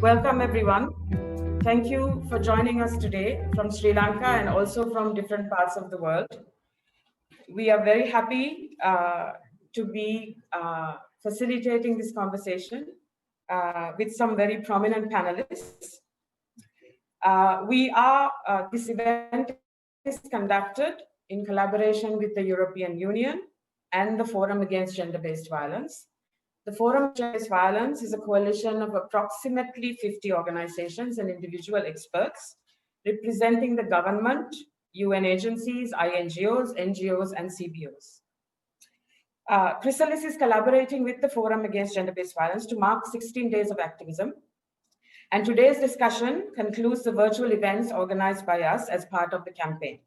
Welcome, everyone. Thank you for joining us today from Sri Lanka and also from different parts of the world. We are very happy to be facilitating this conversation with some very prominent panelists. This event is conducted in collaboration with the European Union and the Forum Against Gender-Based Violence. The Forum Against Gender-Based Violence is a coalition of approximately 50 organizations and individual experts representing the government, UN agencies, INGOs, NGOs, and CBOs. Chrysalis is collaborating with the Forum Against Gender-Based Violence to mark 16 days of activism. And today's discussion concludes the virtual events organized by us as part of the campaign.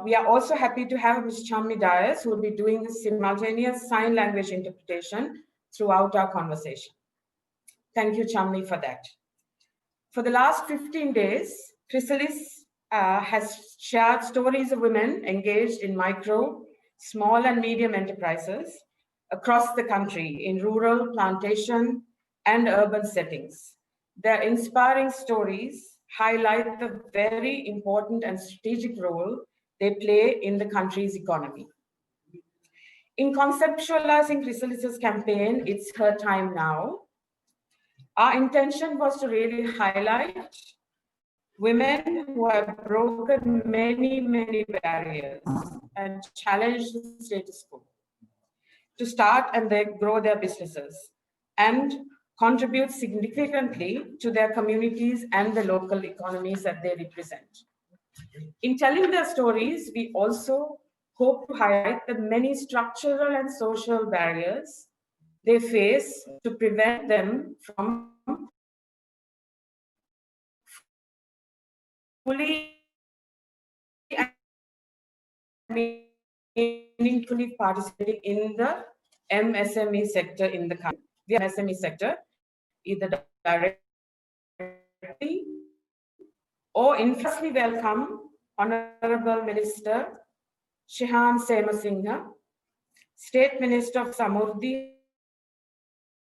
We are also happy to have Ms. Chammi Dias, who will be doing simultaneous sign language interpretation throughout our conversation. Thank you, Chammi, for that. For the last 15 days, Chrysalis has shared stories of women engaged in micro, small and medium enterprises across the country in rural, plantation, and urban settings. Their inspiring stories highlight the very important and strategic role they play in the country's economy. In conceptualizing Chrysalis's campaign, It's Her Time Now, our intention was to really highlight women who have broken many barriers and challenged the status quo to start and grow their businesses and contribute significantly to their communities and the local economies that they represent. In telling their stories, we also hope to highlight the many structural and social barriers they face to prevent them from fully and meaningfully participating in the MSME sector in the country. The MSME sector, either directly or indirectly, welcome Honorable Minister Shehan Semasinghe, State Minister of Samurdhi,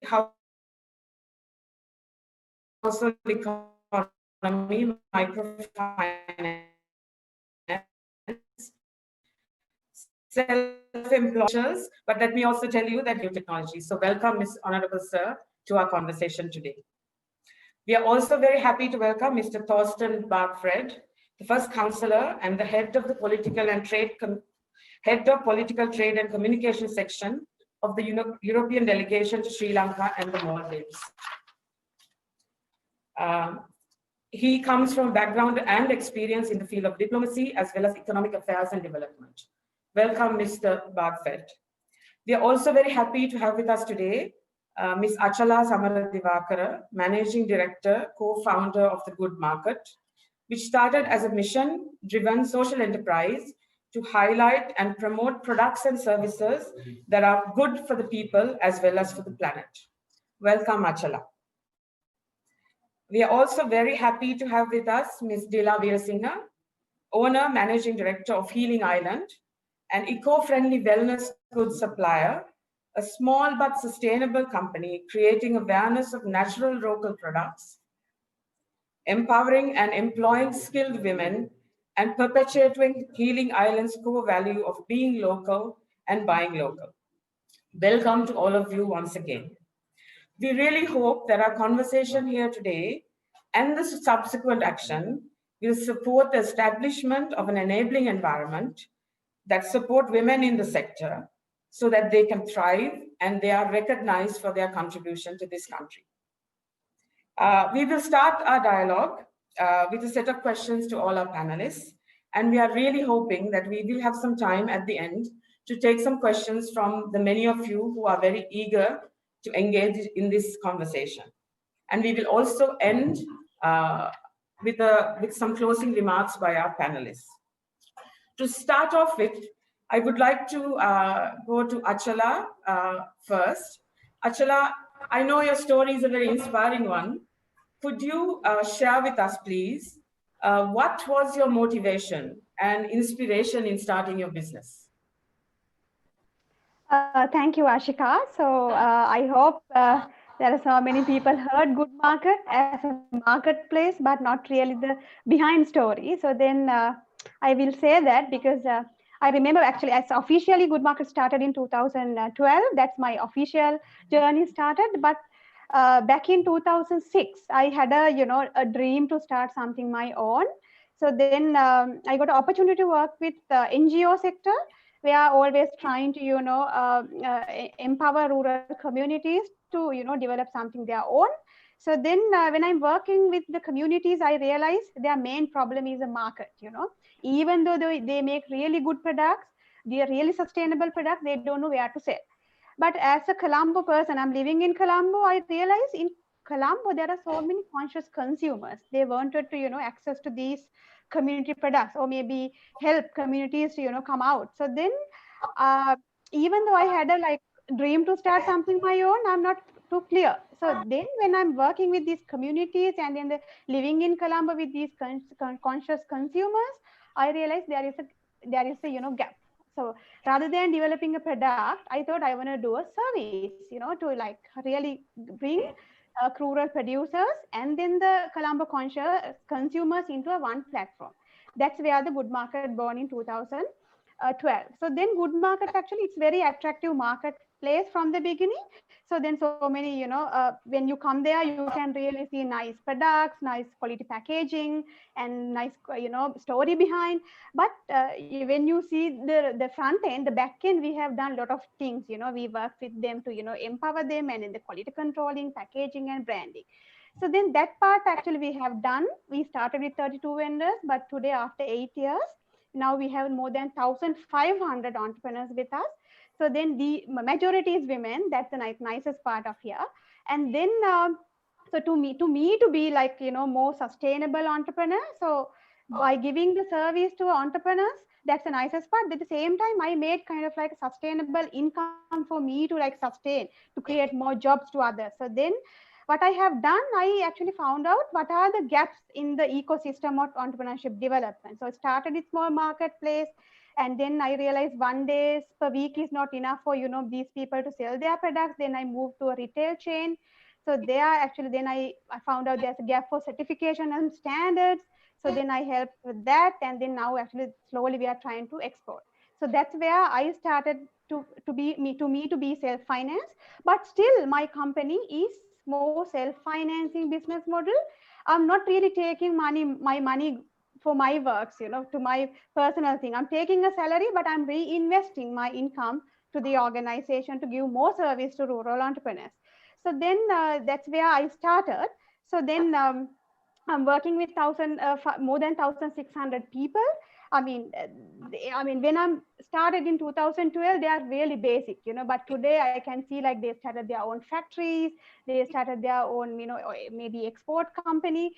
Household Economy, Microfinance, self-employed, but let me also tell you that new technology. So welcome, Ms. Honorable Sir, to our conversation today. We are also very happy to welcome Mr. Thorsten Bargfred, the first councillor and the head of the Political Trade and Communication section of the European delegation to Sri Lanka and the Maldives. He comes from background and experience in the field of diplomacy as well as economic affairs and development. Welcome, Mr. Bargfred. We are also very happy to have with us today Ms. Achala Samaradivakara, Managing Director, co-founder of The Good Market, which started as a mission-driven social enterprise to highlight and promote products and services that are good for the people as well as for the planet. Welcome, Achala. We are also very happy to have with us Ms. Dila Veerasinghe, owner, Managing Director of Healing Island, an eco-friendly wellness goods supplier, a small but sustainable company creating awareness of natural local products, empowering and employing skilled women, and perpetuating Healing Island's core value of being local and buying local. Welcome to all of you once again. We really hope that our conversation here today and the subsequent action will support the establishment of an enabling environment that support women in the sector so that they can thrive and they are recognized for their contribution to this country. We will start our dialogue with a set of questions to all our panelists, and we are really hoping that we will have some time at the end to take some questions from the many of you who are very eager to engage in this conversation. And we will also end with some closing remarks by our panelists. To start off with, I would like to go to Achala first. Achala, I know your story is a very inspiring one. Could you share with us, please, what was your motivation and inspiration in starting your business? Thank you, Ashika. So I hope There are so many people heard Good Market as a marketplace, but not really the behind story. So then I will say that because I remember actually as officially Good Market started in 2012. That's my official journey started. But back in 2006, I had a dream to start something my own. So then I got an opportunity to work with the NGO sector. We are always trying to empower rural communities to develop something their own. So then when I'm working with the communities, I realize their main problem is the market. Even though they make really good products, they are really sustainable products, they don't know where to sell. But as a Colombo person, I'm living in Colombo, I realize in Colombo there are so many conscious consumers. They wanted to access to these community products, or maybe help communities to come out. So then even though I had a dream to start something my own, I'm not too clear. So then when I'm working with these communities and then living in Colombo with these conscious consumers, I realized there is a gap. So rather than developing a product, I thought I want to do a service, to really bring rural producers and then the Colombo conscious consumers into a one platform. That's where the Good Market born in 2012. So then Good Market, actually it's very attractive marketplace from the beginning. So then so many, when you come there, you can really see nice products, nice quality packaging, and nice, story behind. But when you see the front end, the back end, we have done a lot of things. We work with them to, empower them, and in the quality controlling, packaging, and branding. So then that part actually we have done. We started with 32 vendors, but today after 8 years, now we have more than 1,500 entrepreneurs with us. So then the majority is women. That's the nicest part of here. And then so to me to be more sustainable entrepreneur. So by giving the service to entrepreneurs, that's the nicest part. But at the same time, I made kind of like a sustainable income for me to sustain, to create more jobs to others. So then what I have done, I actually found out what are the gaps in the ecosystem of entrepreneurship development. So I started with small marketplace, and then I realized 1 day per week is not enough for these people to sell their products. Then I moved to a retail chain. So there actually then I found out there's a gap for certification and standards. So then I helped with that, and then now actually slowly we are trying to export. So that's where I started to be self-financed. But still my company is more self-financing business model. I'm not really taking my money for my works, to my personal thing. I'm taking a salary, but I'm reinvesting my income to the organization to give more service to rural entrepreneurs. So then that's where I started. So then I'm working with more than 1,600 people. When I started in 2012, they are really basic, but today I can see they started their own factories, they started their own, maybe export company.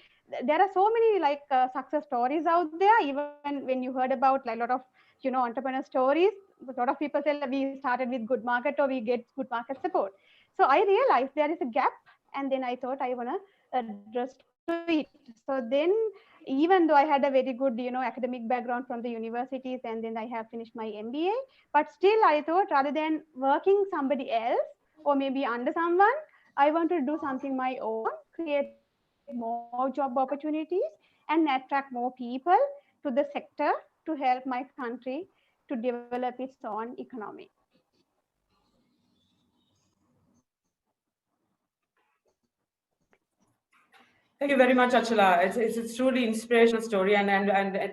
There are so many success stories out there. Even when you heard about a lot of, entrepreneur stories, a lot of people say we started with Good Market or we get Good Market support. So I realized there is a gap, and then I thought I want to address to it. So then even though I had a very good, academic background from the universities, and then I have finished my MBA, but still I thought rather than working somebody else or maybe under someone, I want to do something my own, create more job opportunities, and attract more people to the sector to help my country to develop its own economy. Thank you very much, Achala. It's truly inspirational story, and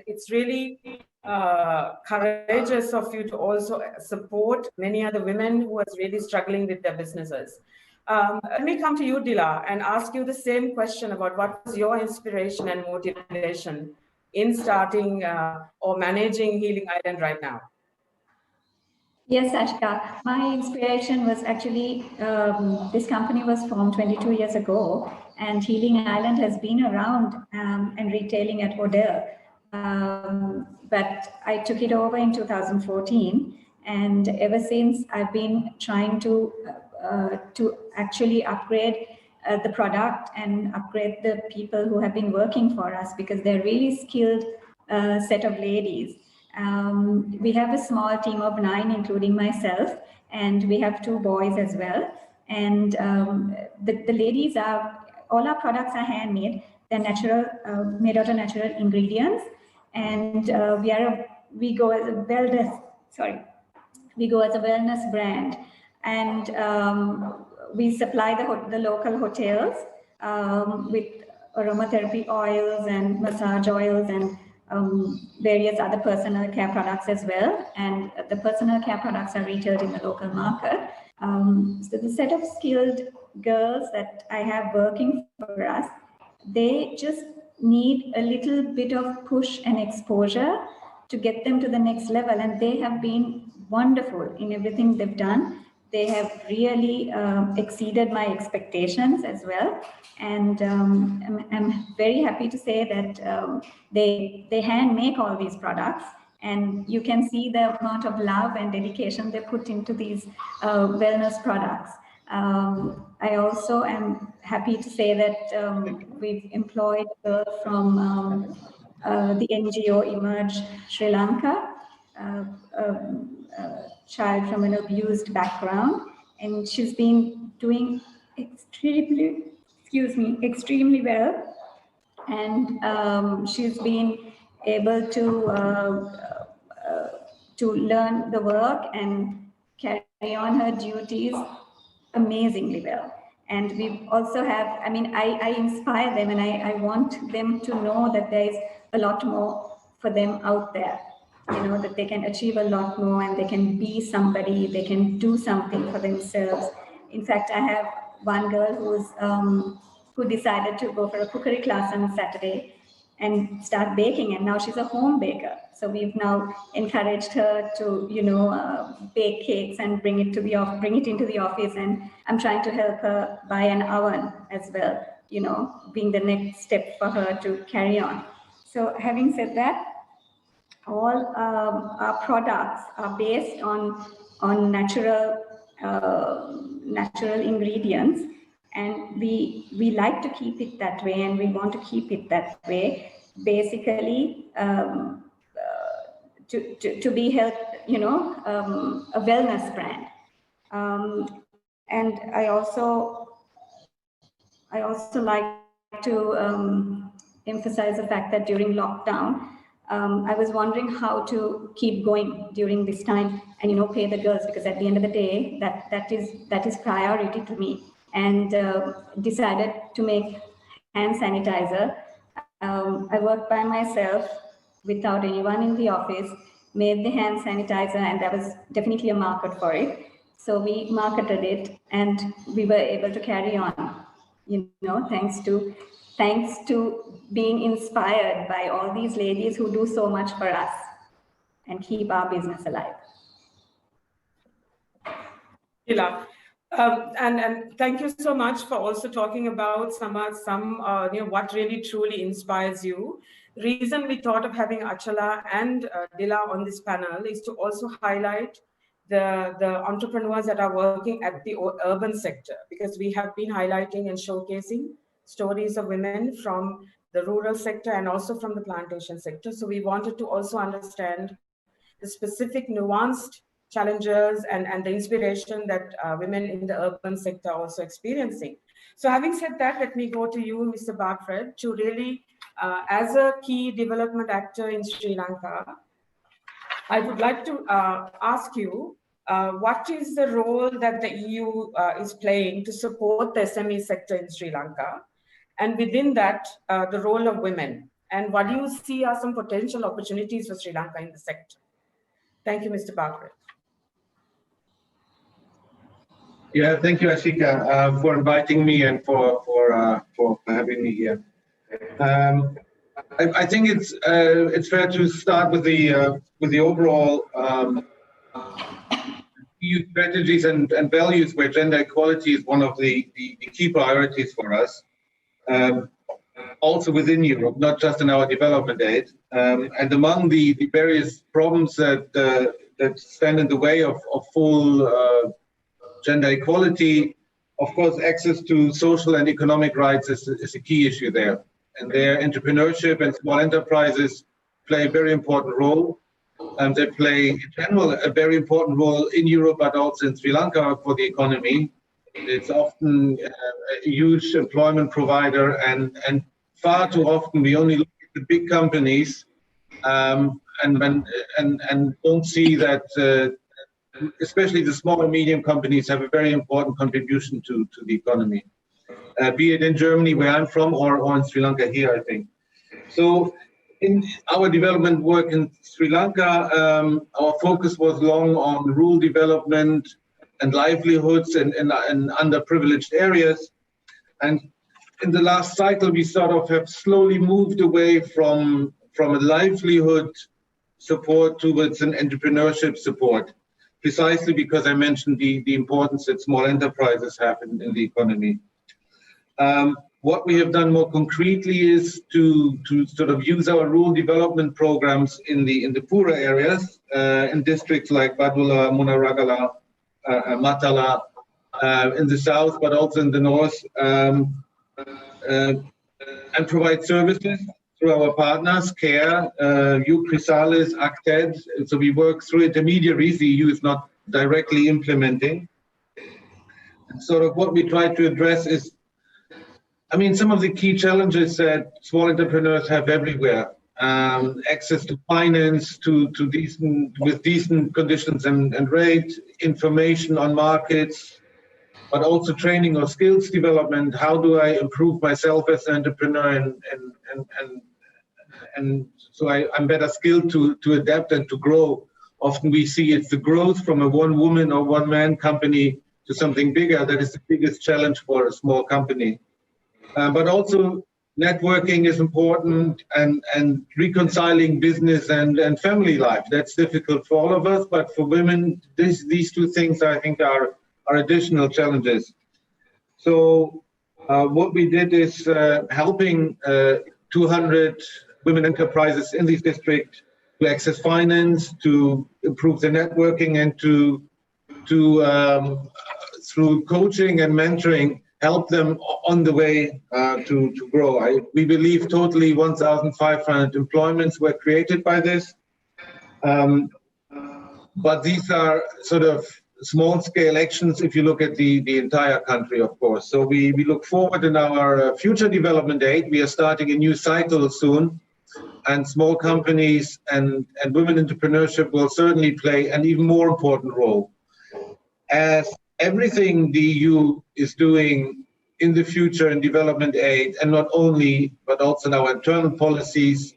it's really courageous of you to also support many other women who are really struggling with their businesses. Let me come to you, Dila, and ask you the same question about what was your inspiration and motivation in starting or managing Healing Island right now? Yes, Ashika. My inspiration was actually, this company was formed 22 years ago, and Healing Island has been around and retailing at Odell. But I took it over in 2014, and ever since I've been trying to actually upgrade the product and upgrade the people who have been working for us, because they're really skilled set of ladies. We have a small team of 9, including myself, and we have 2 boys as well. And the ladies all our products are handmade. They're natural, made out of natural ingredients. And we go as a wellness brand. And we supply the local hotels with aromatherapy oils and massage oils and various other personal care products as well. And the personal care products are retailed in the local market. So the set of skilled girls that I have working for us, they just need a little bit of push and exposure to get them to the next level. And they have been wonderful in everything they've done. They have really exceeded my expectations as well. And I'm very happy to say that they hand make all these products. And you can see the amount of love and dedication they put into these wellness products. I also am happy to say that we've employed a girl from the NGO Emerge Sri Lanka, a child from an abused background, and she's been doing extremely well. And she's been able to learn the work and carry on her duties amazingly well. And we also have, I inspire them, and I want them to know that there is a lot more for them out there, that they can achieve a lot more and they can be somebody, they can do something for themselves. In fact, I have one girl who decided to go for a cookery class on a Saturday and start baking, and now she's a home baker. So we've now encouraged her to, bake cakes and bring it into the office. And I'm trying to help her buy an oven as well, being the next step for her to carry on. So having said that, all our products are based on natural ingredients. And we like to keep it that way, and we want to keep it that way, basically to be health, a wellness brand. And I also like to emphasize the fact that during lockdown, I was wondering how to keep going during this time and pay the girls, because at the end of the day, that is priority to me. And decided to make hand sanitizer. I worked by myself without anyone in the office, made the hand sanitizer, and there was definitely a market for it. So we marketed it, and we were able to carry on, thanks to being inspired by all these ladies who do so much for us and keep our business alive. Sheila. And thank you so much for also talking about some what really truly inspires you. The reason we thought of having Achala and Dila on this panel is to also highlight the entrepreneurs that are working at the urban sector, because we have been highlighting and showcasing stories of women from the rural sector and also from the plantation sector. So we wanted to also understand the specific nuanced challenges and the inspiration that women in the urban sector are also experiencing. So having said that, let me go to you, Mr. Barkfred, to really, as a key development actor in Sri Lanka, I would like to ask you, what is the role that the EU is playing to support the SME sector in Sri Lanka? And within that, the role of women. And what do you see are some potential opportunities for Sri Lanka in the sector? Thank you, Mr. Barkfred. Yeah, thank you, Ashika, for inviting me and for having me here. I think it's fair to start with the overall EU strategies and values, where gender equality is one of the key priorities for us, also within Europe, not just in our development aid. And among the various problems that stand in the way of full gender equality, of course, access to social and economic rights is a key issue there. And their entrepreneurship and small enterprises play a very important role. And they play, in general, a very important role in Europe, but also in Sri Lanka for the economy. It's often a huge employment provider, and far too often we only look at the big companies and don't see that especially the small and medium companies have a very important contribution to the economy, be it in Germany, where I'm from, or in Sri Lanka here, I think. So in our development work in Sri Lanka, our focus was long on rural development and livelihoods in underprivileged areas. And in the last cycle, we sort of have slowly moved away from a livelihood support towards an entrepreneurship support, precisely because I mentioned the importance that small enterprises have in the economy. What we have done more concretely is to sort of use our rural development programs in the poorer areas, in districts like Badula, Munaragala, Matala, in the south, but also in the north, and provide services through our partners, CARE, EU Chrysalis, ACTED. So we work through intermediaries. The EU is not directly implementing. And sort of what we try to address is, I mean, some of the key challenges that small entrepreneurs have everywhere. Access to finance, with decent conditions and rate, information on markets, but also training or skills development. How do I improve myself as an entrepreneur and so I'm better skilled to adapt and to grow. Often we see it's the growth from a one-woman or one-man company to something bigger that is the biggest challenge for a small company. But also networking is important, and reconciling business and family life. That's difficult for all of us, but for women, these two things I think are additional challenges. So what we did is helping 200 women enterprises in this district to access finance, to improve their networking, and to through coaching and mentoring, help them on the way to grow. We believe totally 1,500 employments were created by this. But these are sort of small-scale actions if you look at the entire country, of course. So we look forward in our future development aid. We are starting a new cycle soon, and small companies and women entrepreneurship will certainly play an even more important role. As everything the EU is doing in the future in development aid, and not only, but also in our internal policies,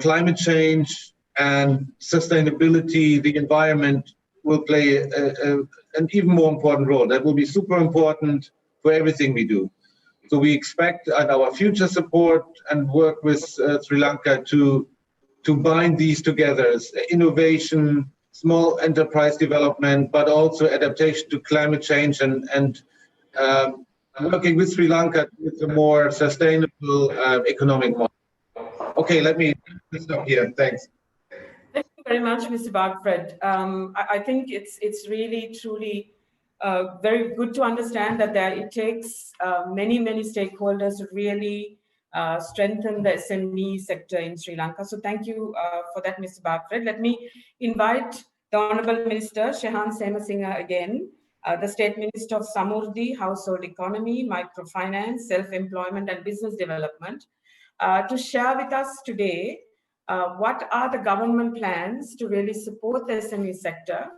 climate change and sustainability, the environment will play an even more important role. That will be super important for everything we do. So we expect our future support and work with Sri Lanka to bind these together, innovation, small enterprise development, but also adaptation to climate change and working with Sri Lanka with a more sustainable economic model. Okay, let me stop here. Thanks. Thank you very much, Mr. Bargfred. I think it's really, truly very good to understand that it takes many stakeholders to really strengthen the SME sector in Sri Lanka. So thank you for that, Mr. Bargfred. Let me invite the Honourable Minister, Shehan Semasinga again, the State Minister of Samurdhi, Household Economy, Microfinance, Self-Employment and Business Development, to share with us today what are the government plans to really support the SME sector,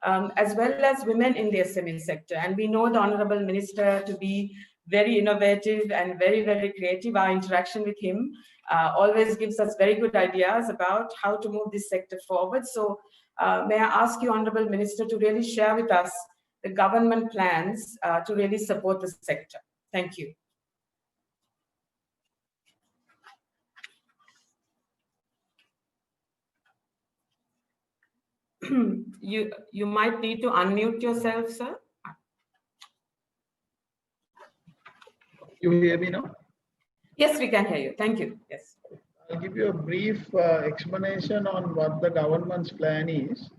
as well as women in the SME sector. And we know the Honourable Minister to be very innovative and very creative. Our interaction with him always gives us very good ideas about how to move this sector forward. So may I ask you, Honourable Minister, to really share with us the government plans to really support the sector. Thank you. You might need to unmute yourself, sir. You hear me now? Yes, we can hear you. Thank you. Yes. I'll give you a brief explanation on what the government's plan is.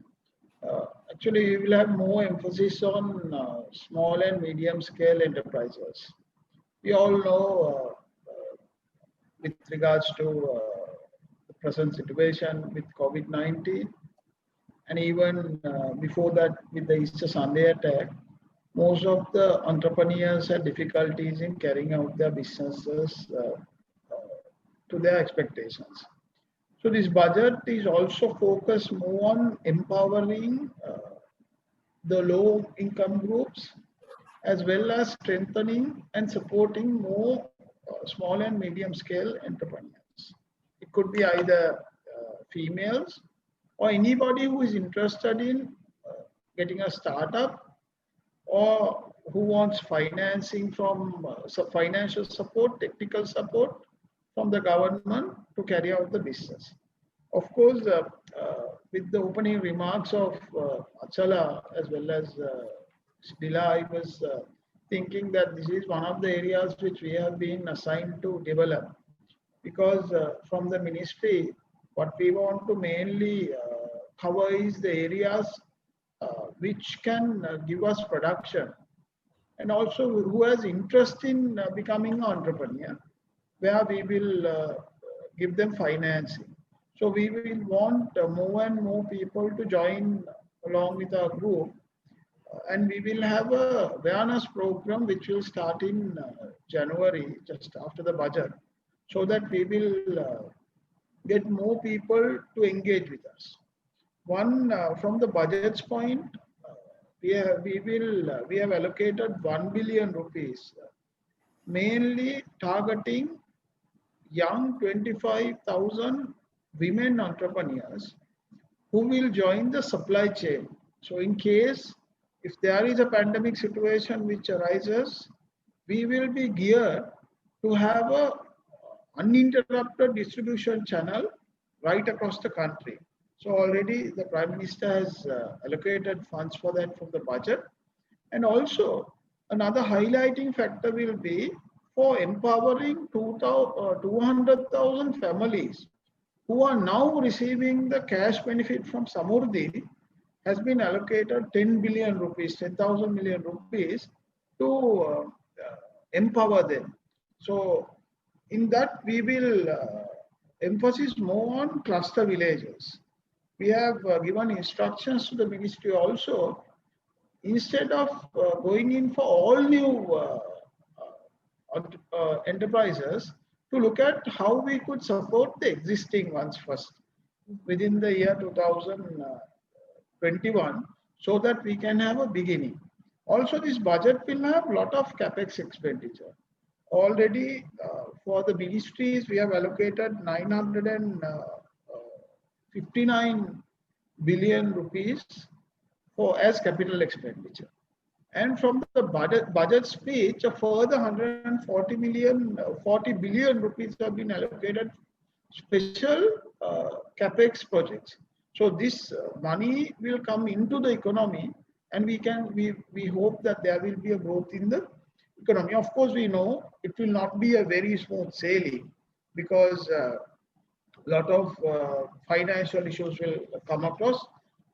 Actually, we will have more emphasis on small and medium scale enterprises. We all know with regards to the present situation with COVID-19, and even before that with the Easter Sunday attack, most of the entrepreneurs had difficulties in carrying out their businesses to their expectations. So this budget is also focused more on empowering the low income groups, as well as strengthening and supporting more small and medium scale entrepreneurs. It could be either females or anybody who is interested in getting a startup or who wants financing from financial support, technical support from the government to carry out the business. Of course, with the opening remarks of Achala as well as Dila, I was thinking that this is one of the areas which we have been assigned to develop, because from the ministry, what we want to mainly cover is the areas which can give us production, and also who has interest in becoming an entrepreneur, where we will give them financing. So we will want more and more people to join along with our group, and we will have a awareness program which will start in January, just after the budget, so that we will get more people to engage with us. One, from the budget's point, we have allocated 1 billion rupees, mainly targeting young 25,000 women entrepreneurs who will join the supply chain. So in case if there is a pandemic situation which arises, we will be geared to have a uninterrupted distribution channel right across the country. So already the Prime Minister has allocated funds for that from the budget. And also another highlighting factor will be for empowering 200,000 families who are now receiving the cash benefit from Samurdhi. Has been allocated 10 billion rupees, 10,000 million rupees to empower them. So in that we will emphasis more on cluster villages. We have given instructions to the ministry also, instead of going in for all new enterprises, to look at how we could support the existing ones first within the year 2021, so that we can have a beginning. Also, this budget will have a lot of capex expenditure. Already for the ministries, we have allocated 959 billion rupees for as capital expenditure. And from the budget speech, a further 40 billion rupees have been allocated special capex projects. So this money will come into the economy, and we hope that there will be a growth in the economy. Of course, we know it will not be a very smooth sailing, because a lot of financial issues will come across.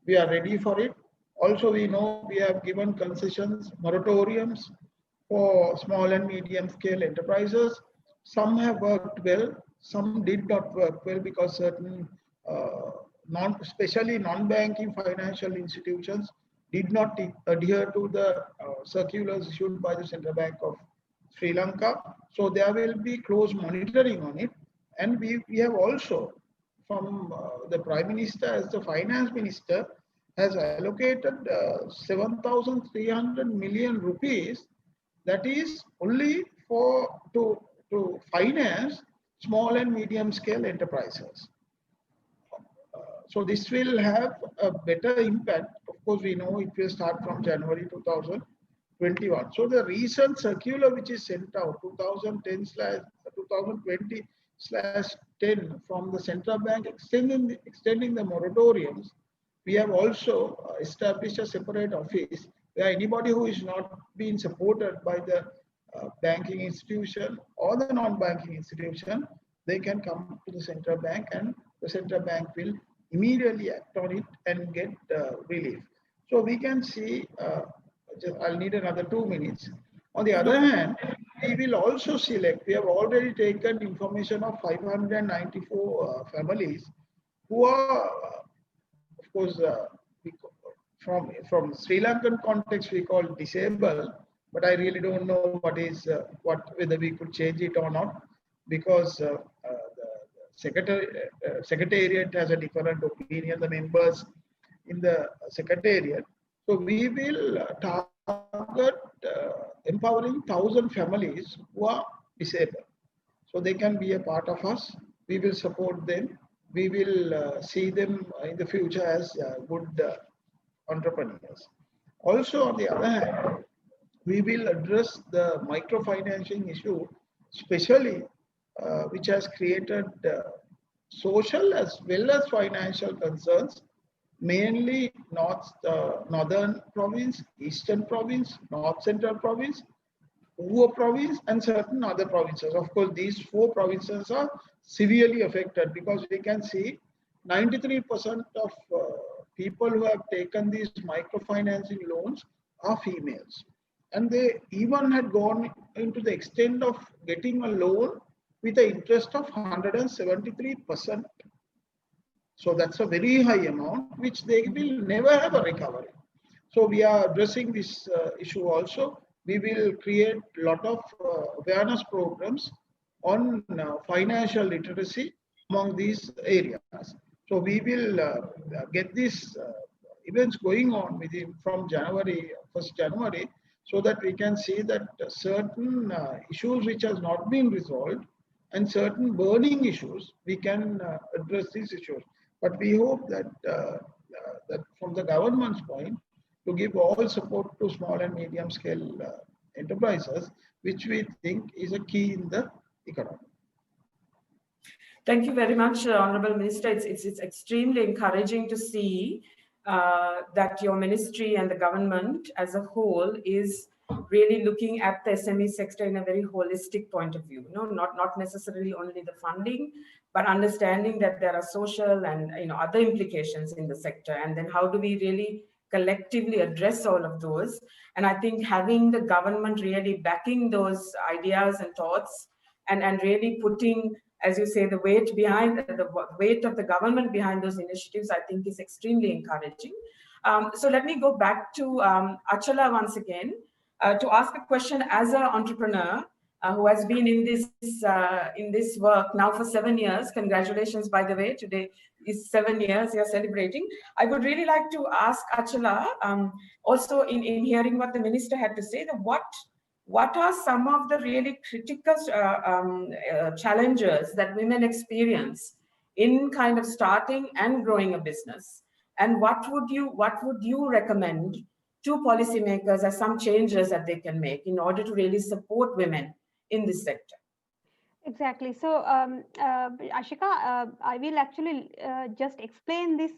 We are ready for it. Also, we know we have given concessions, moratoriums for small and medium scale enterprises. Some have worked well, some did not work well, because certain especially non-banking financial institutions did not adhere to the circulars issued by the Central Bank of Sri Lanka. So there will be close monitoring on it. And we have also, from the Prime Minister as the Finance Minister, has allocated 7,300 million rupees, that is only to finance small and medium scale enterprises. So this will have a better impact. Of course, we know it will start from January 2021. So the recent circular which is sent out, 2020/10 from the Central Bank extending the moratoriums, we have also established a separate office where anybody who is not being supported by the banking institution or the non-banking institution, they can come to the Central Bank, and the Central Bank will immediately act on it and get relief. So we can see, I'll need another 2 minutes. On the other hand, we will also select, we have already taken information of 594 families who are, of course, from Sri Lankan context, we call disabled, but I really don't know whether we could change it or not, because the secretariat has a different opinion, the members in the secretariat. So we will target empowering 1,000 families who are disabled. So they can be a part of us. We will support them. We will see them in the future as good entrepreneurs. Also, on the other hand, we will address the microfinancing issue, especially which has created social as well as financial concerns, mainly northern province, eastern province, north central province, Ua province, and certain other provinces. Of course, these 4 provinces are severely affected, because we can see 93% of people who have taken these microfinancing loans are females. And they even had gone into the extent of getting a loan with an interest of 173%. So that's a very high amount, which they will never have a recovery. So we are addressing this issue also. We will create a lot of awareness programs on financial literacy among these areas. So we will get these events going on from January, 1st January, so that we can see that certain issues which has not been resolved and certain burning issues, we can address these issues. But we hope that, that from the government's point, to give all support to small and medium scale enterprises, which we think is a key in the economy. Thank you very much, Honorable Minister. It's extremely encouraging to see that your ministry and the government as a whole is really looking at the SME sector in a very holistic point of view. Not necessarily only the funding, but understanding that there are social and other implications in the sector, and then how do we really collectively address all of those. And I think having the government really backing those ideas and thoughts, and really putting, as you say, the weight behind the weight of the government behind those initiatives, I think is extremely encouraging. So let me go back to Achala once again to ask a question as an entrepreneur who has been in this work now for 7 years. Congratulations, by the way. Today is 7 years you're celebrating. I would really like to ask Achala, also in hearing what the minister had to say, that what are some of the really critical challenges that women experience in kind of starting and growing a business? And what would you recommend to policymakers as some changes that they can make in order to really support women in this sector? Exactly. So, Ashika, I will actually just explain this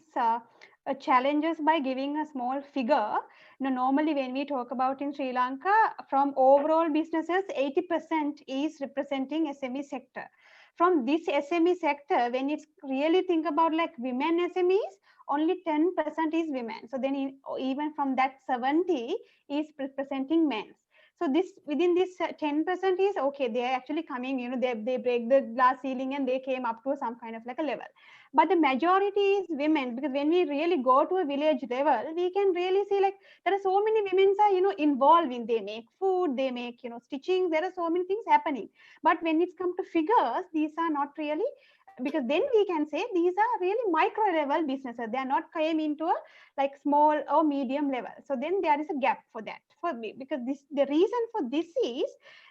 challenges by giving a small figure. Normally when we talk about in Sri Lanka, from overall businesses, 80% is representing SME sector. From this SME sector, when it's really think about like women SMEs, only 10% is women. So then even from that 70 is representing men. So this within this 10% is okay. They are actually coming, they break the glass ceiling and they came up to some kind of like a level. But the majority is women, because when we really go to a village level, we can really see like there are so many women are, involved in, they make food, they make, stitching, there are so many things happening. But when it's come to figures, these are not really, because then we can say these are really micro level businesses. They are not came into a like small or medium level. So then there is a gap for that for me, because the reason for this is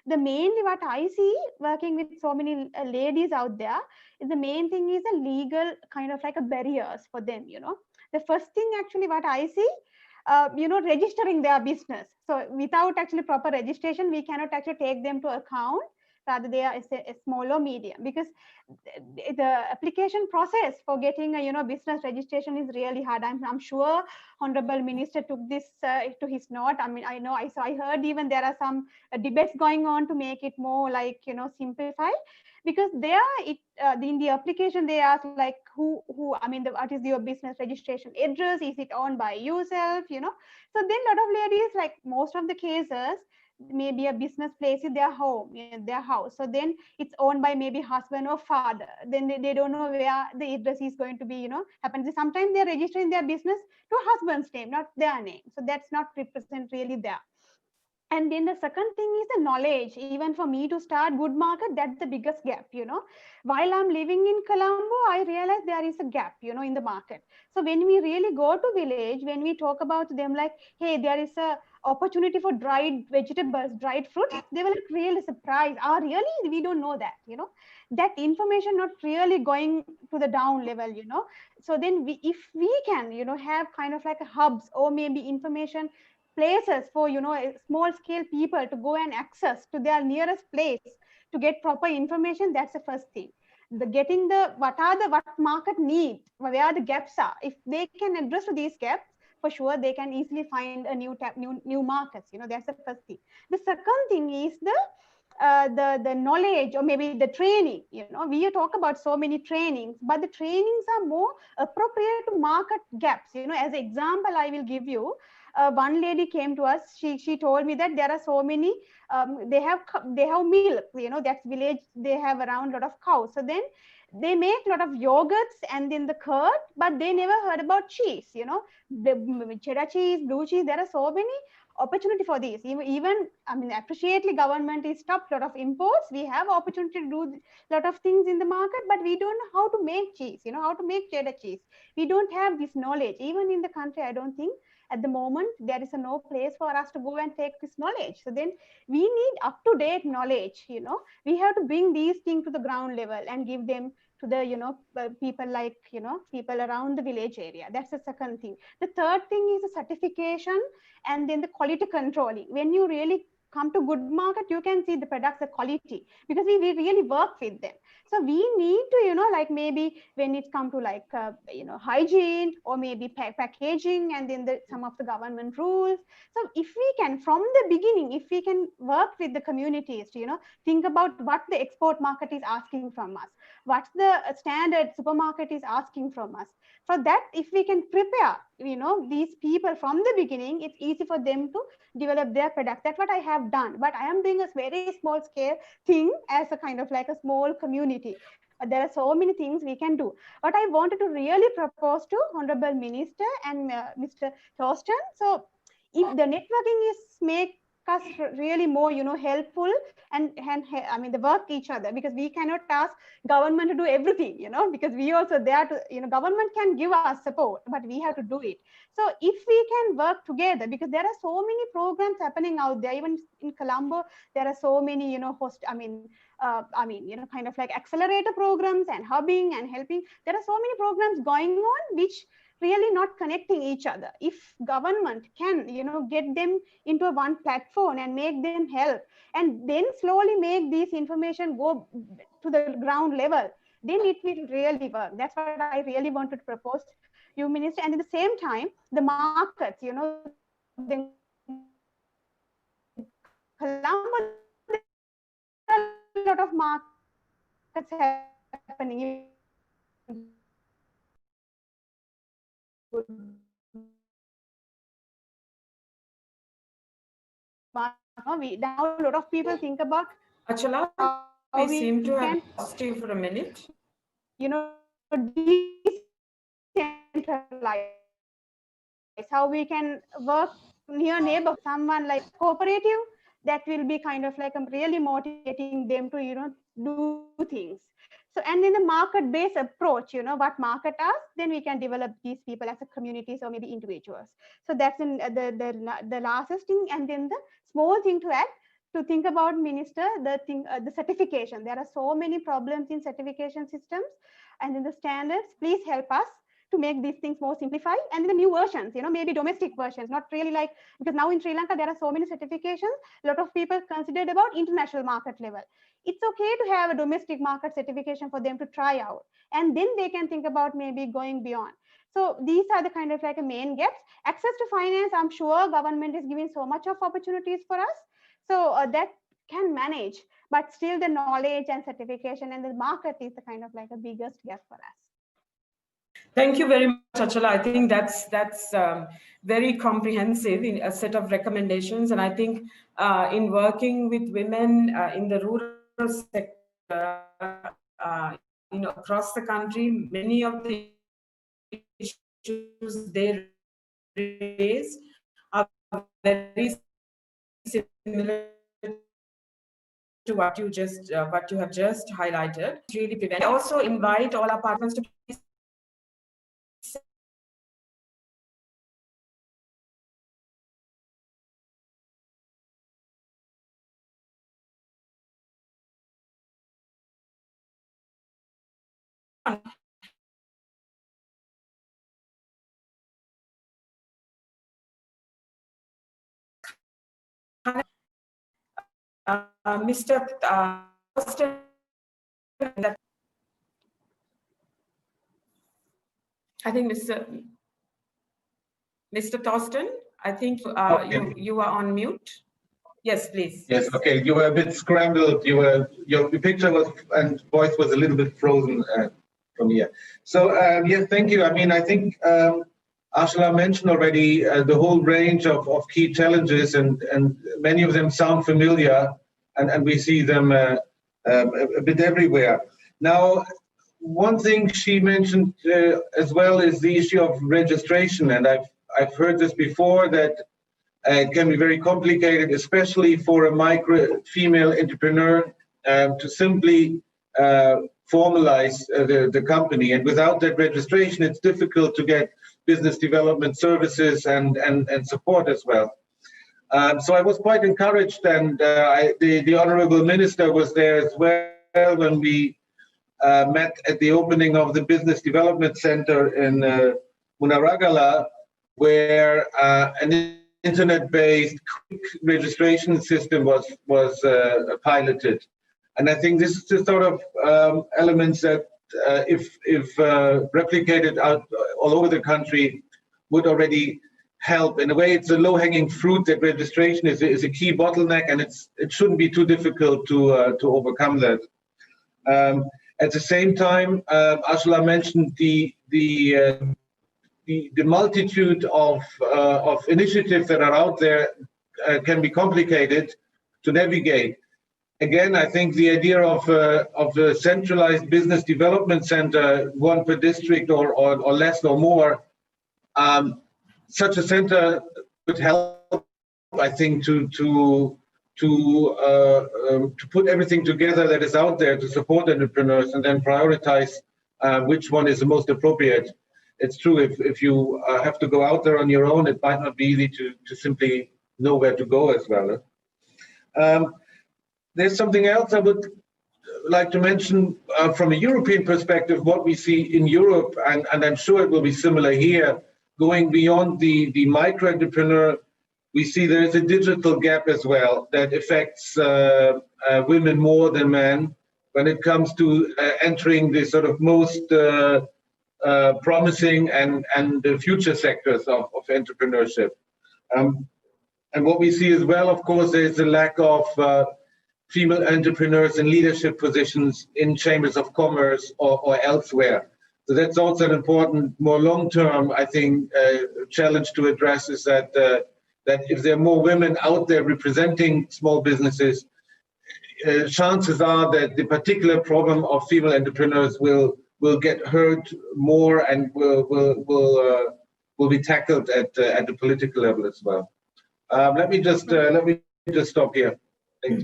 the mainly what I see working with so many ladies out there is the main thing is a legal kind of like a barriers for them. The first thing actually what I see, registering their business. So without actually proper registration, we cannot actually take them to account. Rather they are a small or medium, because the application process for getting a business registration is really hard. I'm sure Honorable Minister took this to his note. I mean, I heard even there are some debates going on to make it more like simplified, because there in the application they ask like what is your business registration address, is it owned by yourself, so then a lot of ladies, like most of the cases, maybe a business place is their home, their house. So then it's owned by maybe husband or father. Then they don't know where the address is going to be, happens. Sometimes they're registering their business to husband's name, not their name. So that's not represent really there. And then the second thing is the knowledge. Even for me to start Good Market, that's the biggest gap. While I'm living in Colombo, I realized there is a gap, in the market. So when we really go to village, when we talk about them like, hey, there is a opportunity for dried vegetables, dried fruits, they will really surprised. Really? We don't know that, that information not really going to the down level, So then if we can, have kind of like a hubs or maybe information places for small scale people to go and access to their nearest place to get proper information, that's the first thing. The getting the what market need, where the gaps are, if they can address these gaps, for sure they can easily find a new markets. That's the first thing. The second thing is the knowledge or maybe the training. We talk about so many trainings, but the trainings are more appropriate to market gaps. As an example I will give you, one lady came to us. She told me that there are so many. They have milk. That's village. They have around a lot of cows. So then they make a lot of yogurts and then the curd, but they never heard about cheese. The cheddar cheese, blue cheese. There are so many opportunity for these. Even I mean, appreciately, government is stopped a lot of imports. We have opportunity to do a lot of things in the market, but we don't know how to make cheese. How to make cheddar cheese. We don't have this knowledge. Even in the country, I don't think at the moment there is no place for us to go and take this knowledge. So then we need up-to-date knowledge. We have to bring these things to the ground level and give them to the people like people around the village area. That's the second thing. The third thing is the certification and then the quality controlling. When you really come to Good Market, you can see the products, the quality, because we really work with them. So we need to like maybe when it come to like hygiene or maybe packaging and then some of the government rules. So if we can from the beginning, if we can work with the communities to think about what the export market is asking from us, what the standard supermarket is asking from us. For that, if we can prepare these people from the beginning, it's easy for them to develop their product. That's what I have done, but I am doing a very small scale thing as a kind of like a small community. There are so many things we can do. But I wanted to really propose to Honorable Minister and Mr. Thorsten. So if the networking is make us really more helpful and I mean the work each other, because we cannot ask government to do everything, because we also there to government can give us support, but we have to do it. So if we can work together, because there are so many programs happening out there, even in Colombo there are so many kind of like accelerator programs and hubbing and helping. There are so many programs going on which really not connecting each other. If government can get them into one platform and make them help, and then slowly make this information go to the ground level, then it will really work. That's what I really wanted to propose you, Minister. And at the same time, the markets, the Colombo, a lot of markets happening. Now a lot of people think about Achala, we seem to have lost you for a minute. Decentralize how we can work near neighbor, someone like cooperative, that will be kind of like really motivating them to do things. So and in the market-based approach, what market asks, then we can develop these people as a communities or maybe individuals. So that's in the last thing. And then the small thing to add, to think about, Minister, the certification. There are so many problems in certification systems and in the standards. Please help us to make these things more simplified, and the new versions, maybe domestic versions, not really like, because now in Sri Lanka there are so many certifications. A lot of people considered about international market level. It's okay to have a domestic market certification for them to try out, and then they can think about maybe going beyond. So these are the kind of like a main gaps. Access to finance, I'm sure government is giving so much of opportunities for us, so that can manage, but still the knowledge and certification and the market is the kind of like a biggest gap for us. Thank you very much, Achala. I think that's very comprehensive in a set of recommendations, and I think in working with women in the rural sector, across the country, many of the issues they raise are very similar to what you have just highlighted. Really prevent. I also invite all our partners to please Mr. Thorsten, I think Mr. Thorsten, I think you are on mute. Yes, please. Yes, okay. You were a bit scrambled. Your picture was and voice was a little bit frozen from here. So yes, thank you. I mean, I think Achala mentioned already the whole range of key challenges, and many of them sound familiar, and we see them a bit everywhere. Now, one thing she mentioned as well is the issue of registration, and I've heard this before, that it can be very complicated, especially for a female entrepreneur to simply formalize the company. And without that registration, it's difficult to get business development services and support as well. So I was quite encouraged, and the Honorable Minister was there as well when we met at the opening of the Business Development Center in Munaragala, where an internet-based quick registration system was piloted. And I think this is the sort of elements that if replicated out all over the country would already help. In a way, it's a low-hanging fruit that registration is a key bottleneck, and it shouldn't be too difficult to overcome that. At the same time, Achala mentioned the multitude of initiatives that are out there can be complicated to navigate. Again, I think the idea of a centralized business development center, one per district or less or more, such a center could help, I think, to put everything together that is out there to support entrepreneurs and then prioritize which one is the most appropriate. It's true, if you have to go out there on your own, it might not be easy to simply know where to go as well. There's something else I would like to mention from a European perspective, what we see in Europe, and I'm sure it will be similar here, going beyond the micro-entrepreneur, we see there is a digital gap as well that affects women more than men when it comes to entering the sort of most promising and the future sectors of entrepreneurship. And what we see as well, of course, there is a lack of female entrepreneurs in leadership positions in chambers of commerce or elsewhere. So that's also an important, more long-term, I think, challenge to address, is that if there are more women out there representing small businesses, chances are that the particular problem of female entrepreneurs will get heard more and will be tackled at the political level as well. Let me just stop here. Thanks.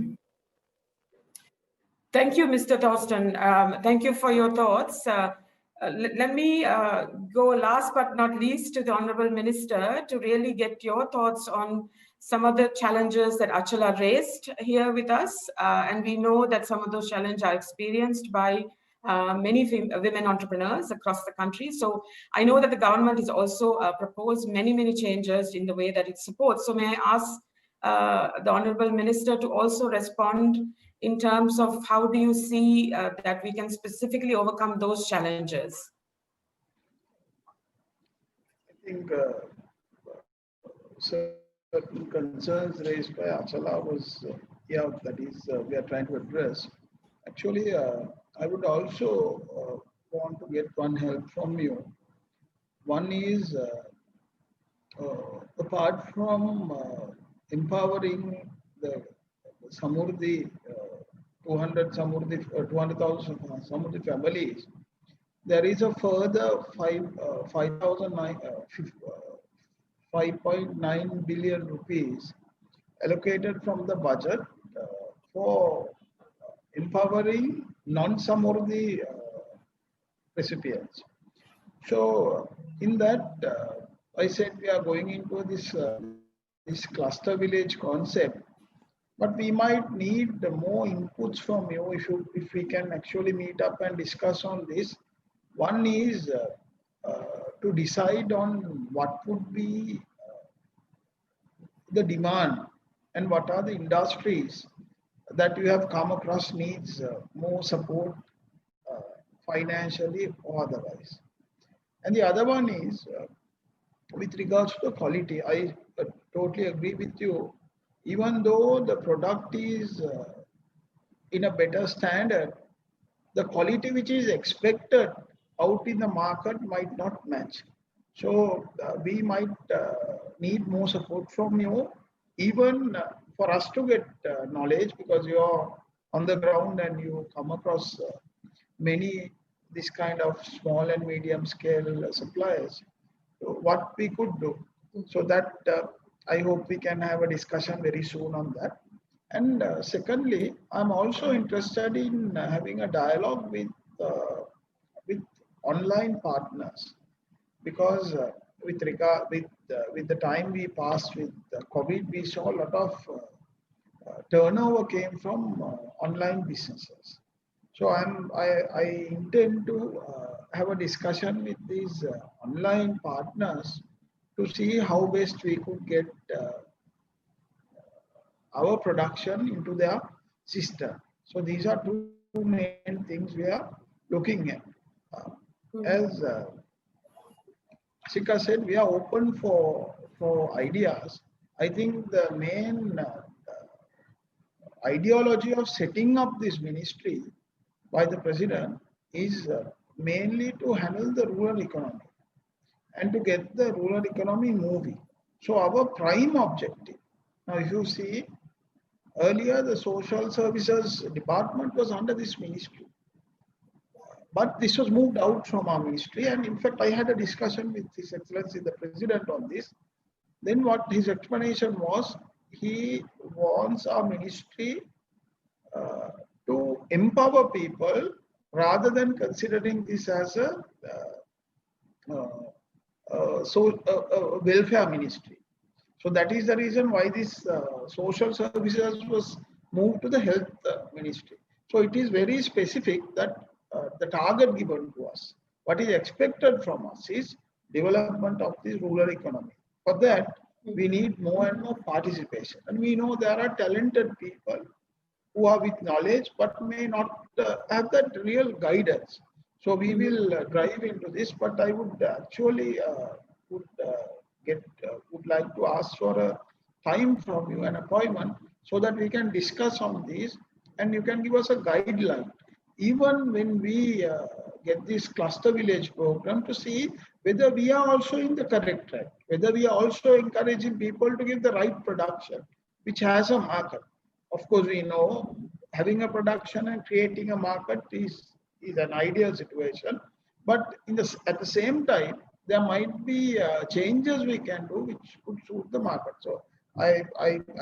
Thank you, Mr. Thorsten. Thank you for your thoughts. Let me go last but not least to the Honorable Minister to really get your thoughts on some of the challenges that Achala raised here with us. And we know that some of those challenges are experienced by many women entrepreneurs across the country. So I know that the government has also proposed many changes in the way that it supports. So may I ask the Honorable Minister to also respond in terms of how do you see that we can specifically overcome those challenges? I think certain concerns raised by Achala was, that is, we are trying to address. Actually, I would also want to get one help from you. One is apart from empowering the Samurdhi, 200 Samurdhi, 200,000 Samurdhi families, there is a further 5.9 billion rupees allocated from the budget for empowering non-Samurdhi recipients. So in that, I said we are going into this cluster village concept, but we might need more inputs from you if we can actually meet up and discuss on this. One is to decide on what would be the demand and what are the industries that you have come across needs more support uh, financially or otherwise. And the other one is with regards to the quality. I totally agree with you. Even though the product is in a better standard, the quality which is expected out in the market might not match. So we might need more support from you, even for us to get knowledge, because you're on the ground and you come across many this kind of small and medium scale suppliers. So what we could do, so that I hope we can have a discussion very soon on that. And secondly, I'm also interested in having a dialogue with online partners, because with the time we passed with COVID, we saw a lot of turnover came from online businesses. So I intend to have a discussion with these online partners to see how best we could get our production into their system. So these are two main things we are looking at. As Sika said, we are open for ideas. I think the main ideology of setting up this ministry by the president is mainly to handle the rural economy and to get the rural economy moving. So our prime objective, now if you see, earlier the social services department was under this ministry, but this was moved out from our ministry. And in fact, I had a discussion with His Excellency the President on this. Then what his explanation was, he wants our ministry to empower people rather than considering this as a welfare ministry. So that is the reason why this social services was moved to the health ministry. So it is very specific that the target given to us, what is expected from us is development of the rural economy. For that, we need more and more participation. And we know there are talented people who are with knowledge but may not have that real guidance. So we will drive into this, but I would actually would like to ask for a time from you, an appointment, so that we can discuss on these and you can give us a guideline. Even when we get this cluster village program, to see whether we are also in the correct track, whether we are also encouraging people to give the right production, which has a market. Of course, we know having a production and creating a market is an ideal situation. But at the same time, there might be changes we can do which could suit the market. So I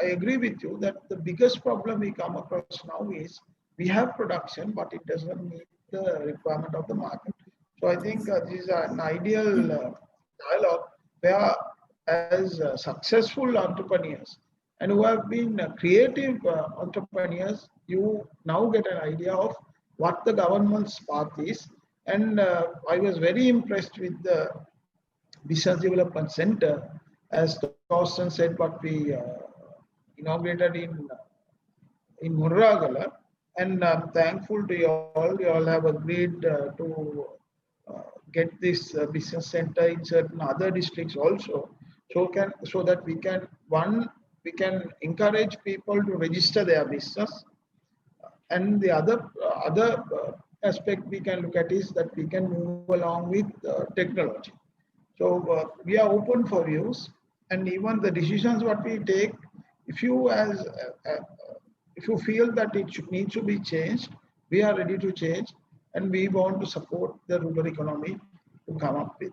agree with you that the biggest problem we come across now is we have production, but it doesn't meet the requirement of the market. So I think this is an ideal dialogue where, as successful entrepreneurs and who have been creative entrepreneurs, you now get an idea of what the government's path is. And I was very impressed with the Business Development Center, as Thorsten said, what we inaugurated in Murragala. And I'm thankful to you all. You all have agreed to get this business center in certain other districts also, so that we can encourage people to register their business. And the other aspect we can look at is that we can move along with technology. So we are open for use, and even the decisions what we take, if you if you feel that it needs to be changed, we are ready to change, and we want to support the rural economy to come up with.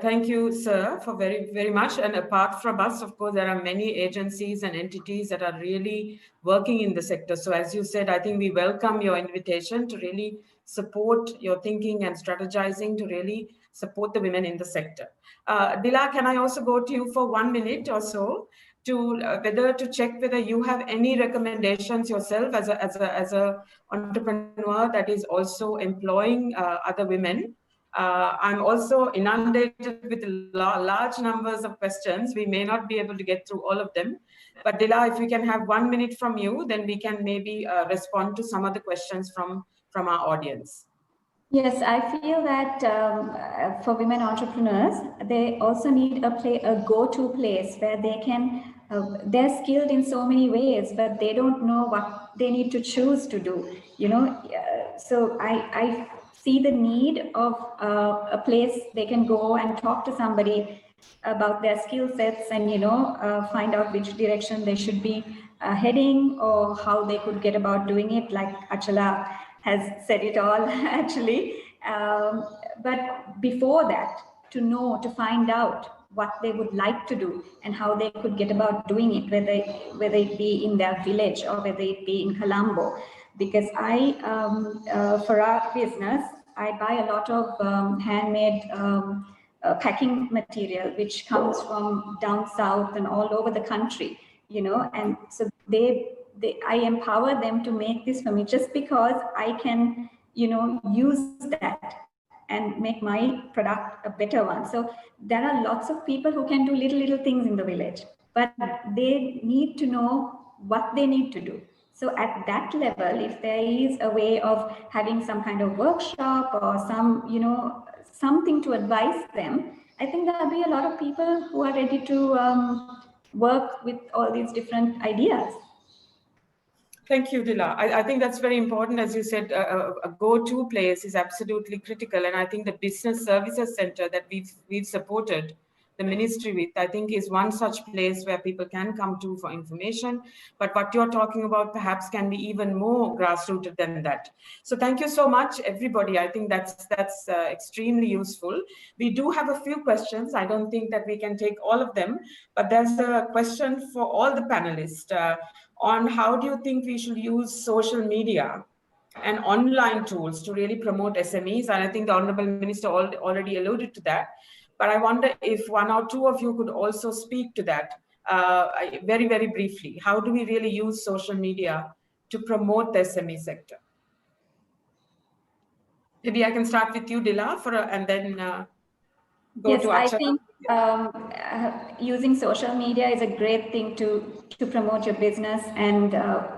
Thank you, sir, for very much. And apart from us, of course, there are many agencies and entities that are really working in the sector. So as you said, I think we welcome your invitation to really support your thinking and strategizing to really support the women in the sector. Dila, can I also go to you for 1 minute or so to to check whether you have any recommendations yourself as a entrepreneur that is also employing other women. I'm also inundated with large numbers of questions. We may not be able to get through all of them. But Dila, if we can have 1 minute from you, then we can maybe respond to some of the questions from our audience. Yes, I feel that for women entrepreneurs, they also need a go-to place where they can, they're skilled in so many ways, but they don't know what they need to choose to do, you know. So I see the need of a place they can go and talk to somebody about their skill sets and, you know, find out which direction they should be heading or how they could get about doing it, like Achala has said it all actually. But before that, to find out what they would like to do and how they could get about doing it, whether it be in their village or whether it be in Colombo. Because for our business, I buy a lot of handmade packing material, which comes from down south and all over the country, you know, and so I empower them to make this for me just because I can, you know, use that and make my product a better one. So there are lots of people who can do little things in the village, but they need to know what they need to do. So at that level, if there is a way of having some kind of workshop or some, you know, something to advise them, I think there'll be a lot of people who are ready to work with all these different ideas. Thank you, Dila. I think that's very important. As you said, a go-to place is absolutely critical. And I think the Business Services Center that we've supported the ministry with, I think is one such place where people can come to for information. But what you're talking about perhaps can be even more grassrooted than that. So thank you so much, everybody. I think that's extremely useful. We do have a few questions. I don't think that we can take all of them, but there's a question for all the panelists. On how do you think we should use social media and online tools to really promote SMEs? And I think the Honorable Minister already alluded to that. But I wonder if one or two of you could also speak to that very briefly. How do we really use social media to promote the SME sector? Maybe I can start with you, Dila, and then go to Achala. I think using social media is a great thing to promote your business and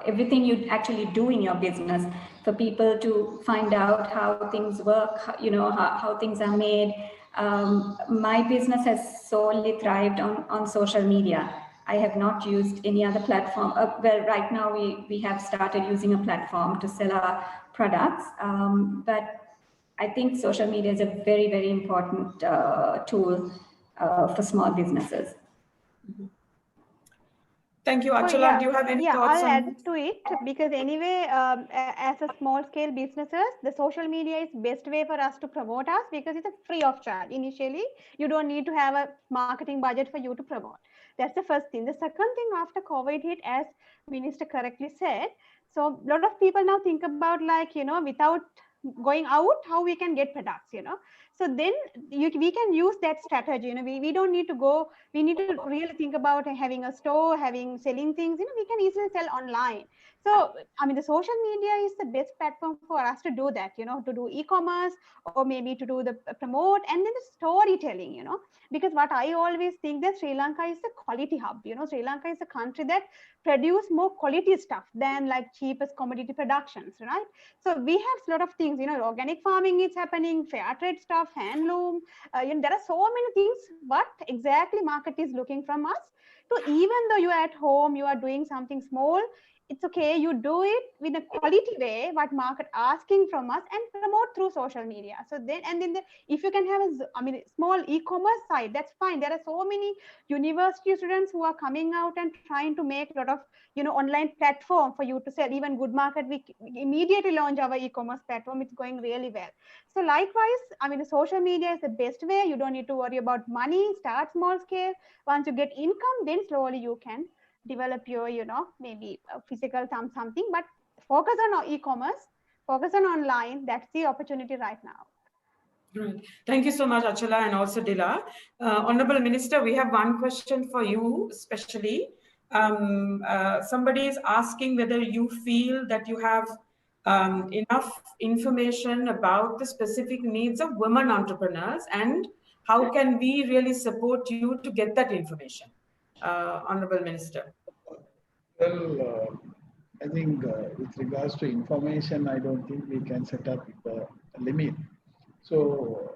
everything you actually do in your business, for people to find out how things work, you know, how things are made. My business has solely thrived on social media. I have not used any other platform. Well, right now we have started using a platform to sell our products, but I think social media is a very important tool for small businesses. Thank you, Achala. Do you have any thoughts? I'll add to it, because anyway, as a small scale businesses, the social media is best way for us to promote us, because it's a free of charge. Initially, you don't need to have a marketing budget for you to promote. That's the first thing. The second thing, after COVID hit, as Minister correctly said, so a lot of people now think about, like, you know, without going out, how we can get products, you know. So then we can use that strategy, you know. We don't need to go, we need to really think about having a store, selling things, you know. We can easily sell online. So I mean, the social media is the best platform for us to do that, you know, to do e-commerce, or maybe to do the promote, and then the storytelling, you know. Because what I always think, that Sri Lanka is the quality hub, you know. Sri Lanka is a country that produce more quality stuff than like cheapest commodity productions, right? So we have a lot of things, you know, organic farming is happening, fair trade stuff, handloom, you know, there are so many things. What exactly market is looking from us? So even though you are at home, you are doing something small, it's okay, you do it with a quality way, what market asking from us, and promote through social media. So then, and then if you can have a small e-commerce site, that's fine. There are so many university students who are coming out and trying to make a lot of, online platform for you to sell. Even Good Market, we immediately launch our e-commerce platform. It's going really well. So likewise, the social media is the best way. You don't need to worry about money. Start small scale. Once you get income, then slowly you can develop your, maybe a physical something, but focus on e-commerce, focus on online. That's the opportunity right now. Right. Thank you so much, Achala, and also Dila. Honorable Minister, we have one question for you, especially. Somebody is asking whether you feel that you have enough information about the specific needs of women entrepreneurs, and how can we really support you to get that information, Honorable Minister? Well, I think with regards to information, I don't think we can set up a limit. So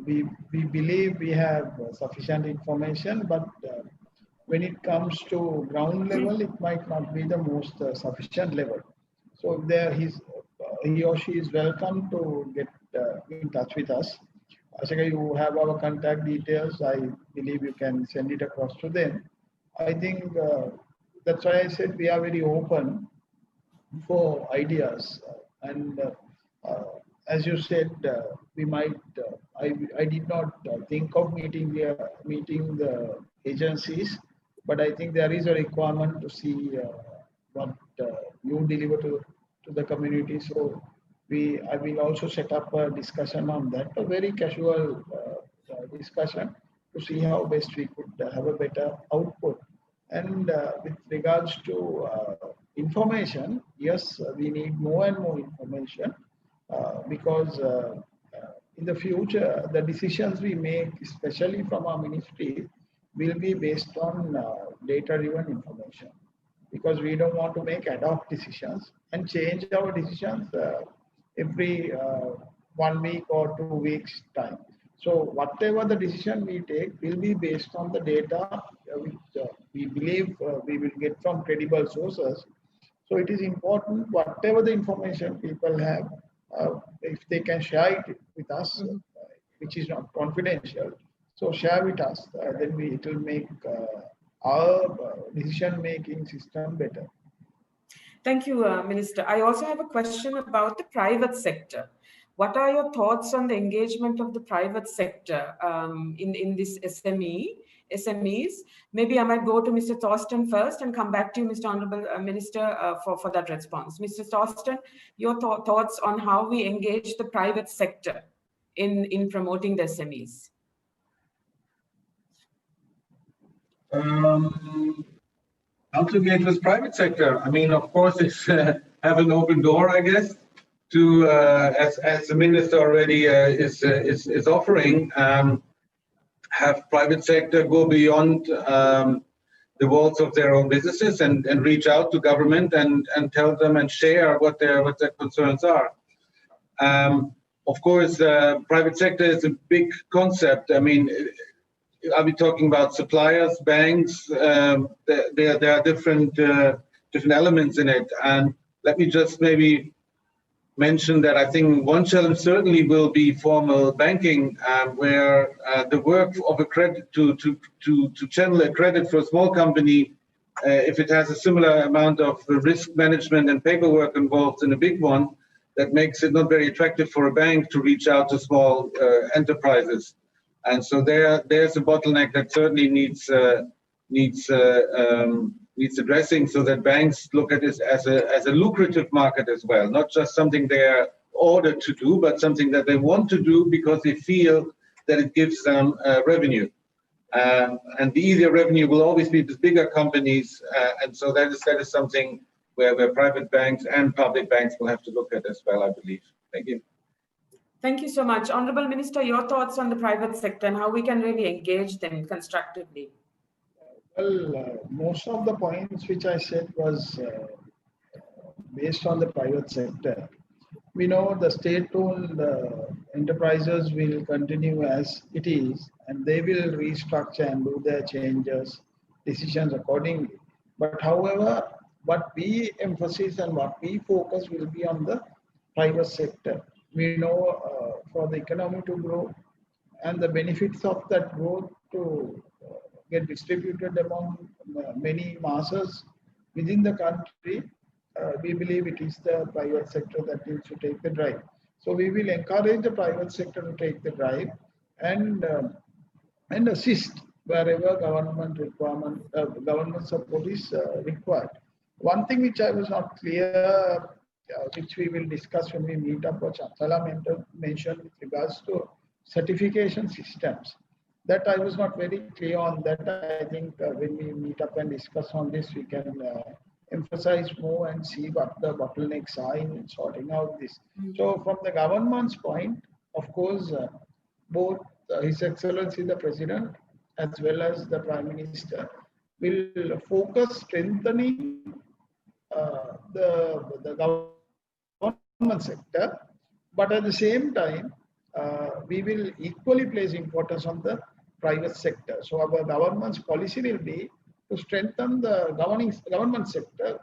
we believe we have sufficient information, but when it comes to ground level, it might not be the most sufficient level. So there he or she is welcome to get in touch with us. Ashika, you have our contact details. I believe you can send it across to them. I think that's why I said we are very open for ideas. And as you said, we might. I did not think of meeting the agencies, but I think there is a requirement to see what you deliver to the community. So I will also set up a discussion on that, a very casual discussion to see how best we could have a better output. And with regards to information, yes, we need more and more information because in the future, the decisions we make, especially from our ministry, will be based on data-driven information, because we don't want to make ad hoc decisions and change our decisions every 1 week or 2 weeks time. So whatever the decision we take will be based on the data which we believe we will get from credible sources. So it is important, whatever the information people have, if they can share it with us, which is not confidential, so share with us, then it will make our decision-making system better. Thank you, Minister. I also have a question about the private sector. What are your thoughts on the engagement of the private sector in this SMEs? Maybe I might go to Mr. Thorsten first and come back to you, Mr. Honorable Minister, for that response. Mr. Thorsten, your thoughts on how we engage the private sector in promoting the SMEs? How to engage with private sector? I mean, of course, it's have an open door, I guess, to as the minister already is offering, have private sector go beyond the walls of their own businesses and reach out to government and tell them and share what their concerns are. Of course, private sector is a big concept. I mean, are we talking about suppliers, banks? There are different elements in it. And let me just maybe mention that I think one challenge certainly will be formal banking, where the work of a credit to channel a credit for a small company, if it has a similar amount of risk management and paperwork involved in a big one, that makes it not very attractive for a bank to reach out to small enterprises. And so there's a bottleneck that certainly needs addressing, so that banks look at this as a lucrative market as well, not just something they're ordered to do, but something that they want to do because they feel that it gives them revenue. And the easier revenue will always be the bigger companies, and so that is something where private banks and public banks will have to look at as well, I believe. Thank you. Thank you so much. Honorable Minister, your thoughts on the private sector and how we can really engage them constructively. Well, most of the points which I said was based on the private sector. We know the state-owned enterprises will continue as it is, and they will restructure and do their changes, decisions accordingly. But however, what we emphasize and what we focus will be on the private sector. We know for the economy to grow and the benefits of that growth to get distributed among many masses within the country, we believe it is the private sector that needs to take the drive. So we will encourage the private sector to take the drive and assist wherever government support is required. One thing which I was not clear, which we will discuss when we meet up, what Achala mentioned with regards to certification systems. That I was not very clear on that. I think when we meet up and discuss on this, we can emphasize more and see what the bottlenecks are in sorting out this. So from the government's point, of course, both His Excellency the President as well as the Prime Minister will focus strengthening the government sector, but at the same time, we will equally place importance on the private sector. So our government's policy will be to strengthen the government sector,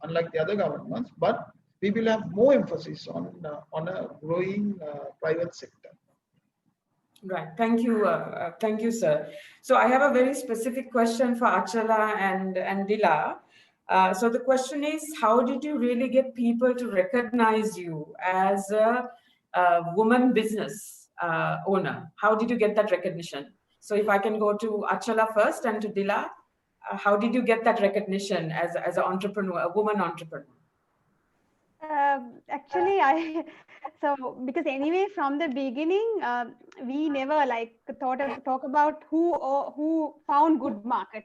unlike the other governments, but we will have more emphasis on a growing private sector. Right. Thank you, sir. So I have a very specific question for Achala and Dila. So the question is, how did you really get people to recognize you as a woman business owner? How did you get that recognition? So if I can go to Achala first and to Dila, how did you get that recognition as an entrepreneur, a woman entrepreneur? Actually, because anyway, from the beginning, we never thought of talk about who found Good Market.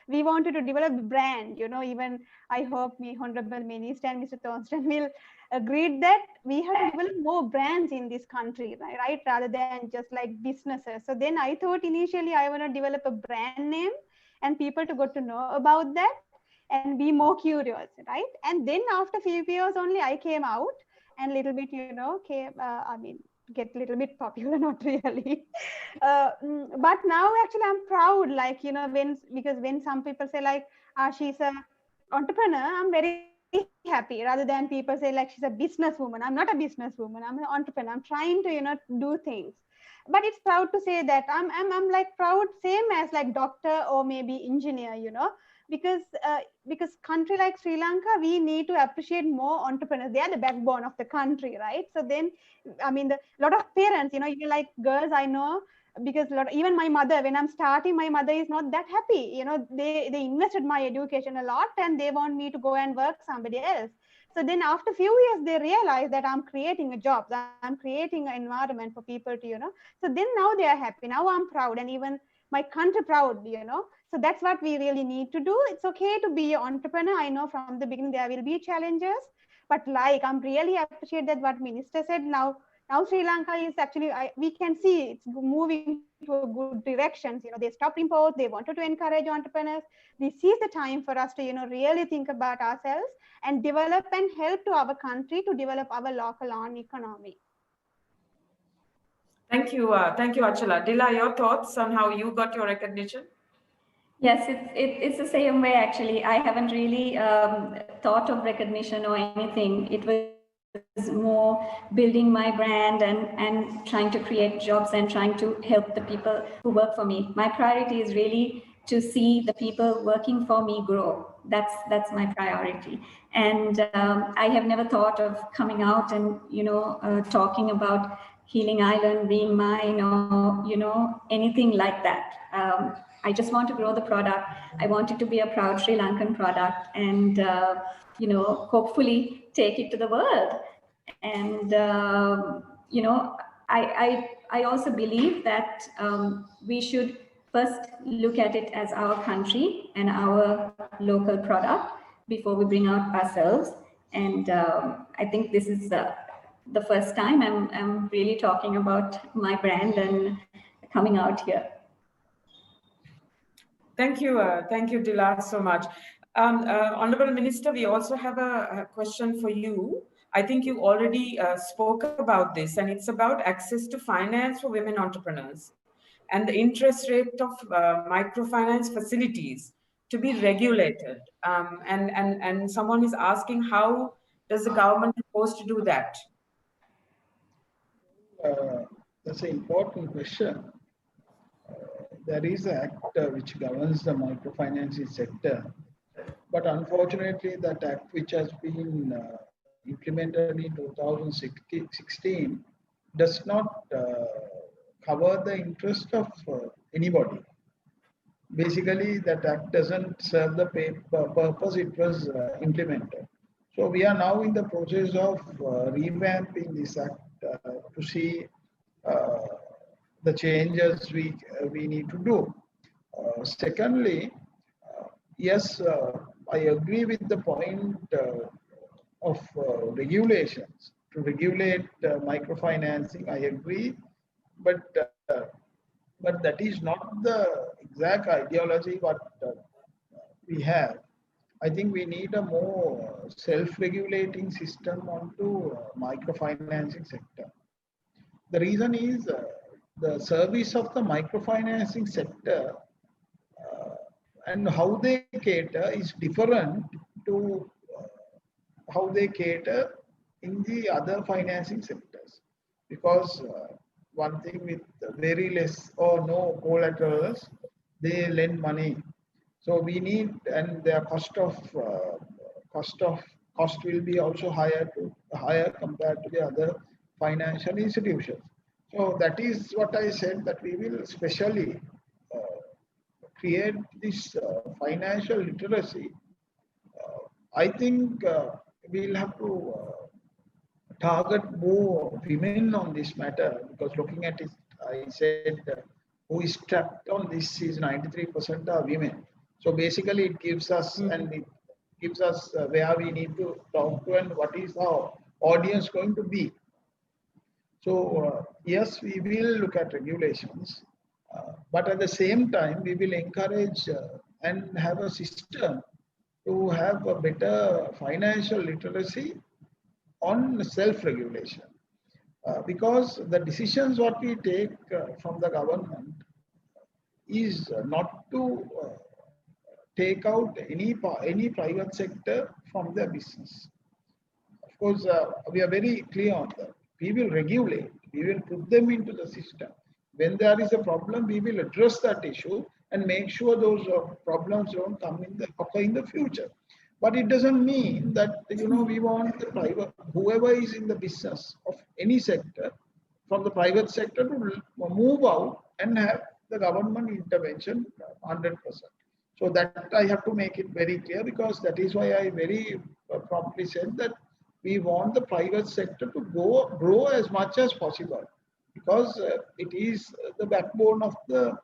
We wanted to develop a brand. Even I hope the Honorable Minister and Mr. Thornton will agree that we have to develop more brands in this country, right? Rather than just like businesses. So then I thought initially I want to develop a brand name and people to get to know about that and be more curious, right? And then after a few years only I came out and little bit, get a little bit popular, not really. But now actually I'm proud, because when some people say she's a entrepreneur, I'm very happy rather than people say she's a businesswoman. I'm not a businesswoman, I'm an entrepreneur. I'm trying to, do things. But it's proud to say that I'm proud, same as doctor or maybe engineer, because country like Sri Lanka, we need to appreciate more entrepreneurs. They are the backbone of the country, right? So then, a lot of parents, even like girls I know, because even my mother, when I'm starting, my mother is not that happy. They invested my education a lot and they want me to go and work somebody else. So then after a few years, they realize that I'm creating a job, I'm creating an environment for people to, so then now they are happy. Now I'm proud and even my country proud, So that's what we really need to do. It's okay to be an entrepreneur. I know from the beginning there will be challenges, but I'm really appreciate that what Minister said. Now Sri Lanka is actually, we can see it's moving to a good directions. They stopped import. They wanted to encourage entrepreneurs. This is the time for us to, really think about ourselves and develop and help to our country to develop our local own economy. Thank you, Achala. Dila, your thoughts on how you got your recognition? Yes, it's the same way actually. I haven't really thought of recognition or anything. It was more building my brand and trying to create jobs and trying to help the people who work for me. My priority is really to see the people working for me grow. That's my priority. And I have never thought of coming out and talking about Healing Island being mine or anything like that. I just want to grow the product. I want it to be a proud Sri Lankan product and hopefully take it to the world. And I also believe that we should first look at it as our country and our local product before we bring out ourselves. And I think this is the first time I'm really talking about my brand and coming out here. Thank you, Dila, so much. Honorable Minister, we also have a question for you. I think you already spoke about this, and it's about access to finance for women entrepreneurs and the interest rate of microfinance facilities to be regulated. And someone is asking, how does the government propose to do that? That's an important question. There is an act which governs the microfinancing sector, but unfortunately, that act which has been implemented in 2016 does not cover the interest of anybody. Basically, that act doesn't serve the purpose it was implemented. So we are now in the process of revamping this act to see the changes we need to do. Secondly, yes, I agree with the point of regulations to regulate microfinancing. I agree, but that is not the exact ideology what we have. I think we need a more self-regulating system onto microfinancing sector. The reason is the service of the microfinancing sector and how they cater is different to how they cater in the other financing sectors. Because one thing, with very less or no collaterals, they lend money. So we need, and their cost will be also higher compared to the other financial institutions. So that is what I said, that we will specially create this financial literacy. I think we'll have to target more women on this matter, because looking at it, I said who is trapped on this is 93% are women. So basically it gives us and it gives us where we need to talk to and what is our audience going to be. So yes, we will look at regulations, but at the same time we will encourage and have a system to have a better financial literacy on self-regulation. Because the decisions what we take from the government is not to take out any private sector from their business. Of course, we are very clear on that. We will regulate, we will put them into the system. When there is a problem, we will address that issue and make sure those problems don't occur in the future. But it doesn't mean that, we want the private, whoever is in the business of any sector, from the private sector to move out and have the government intervention 100%. So that I have to make it very clear, because that is why I very promptly said that we want the private sector to grow as much as possible, because it is the backbone of the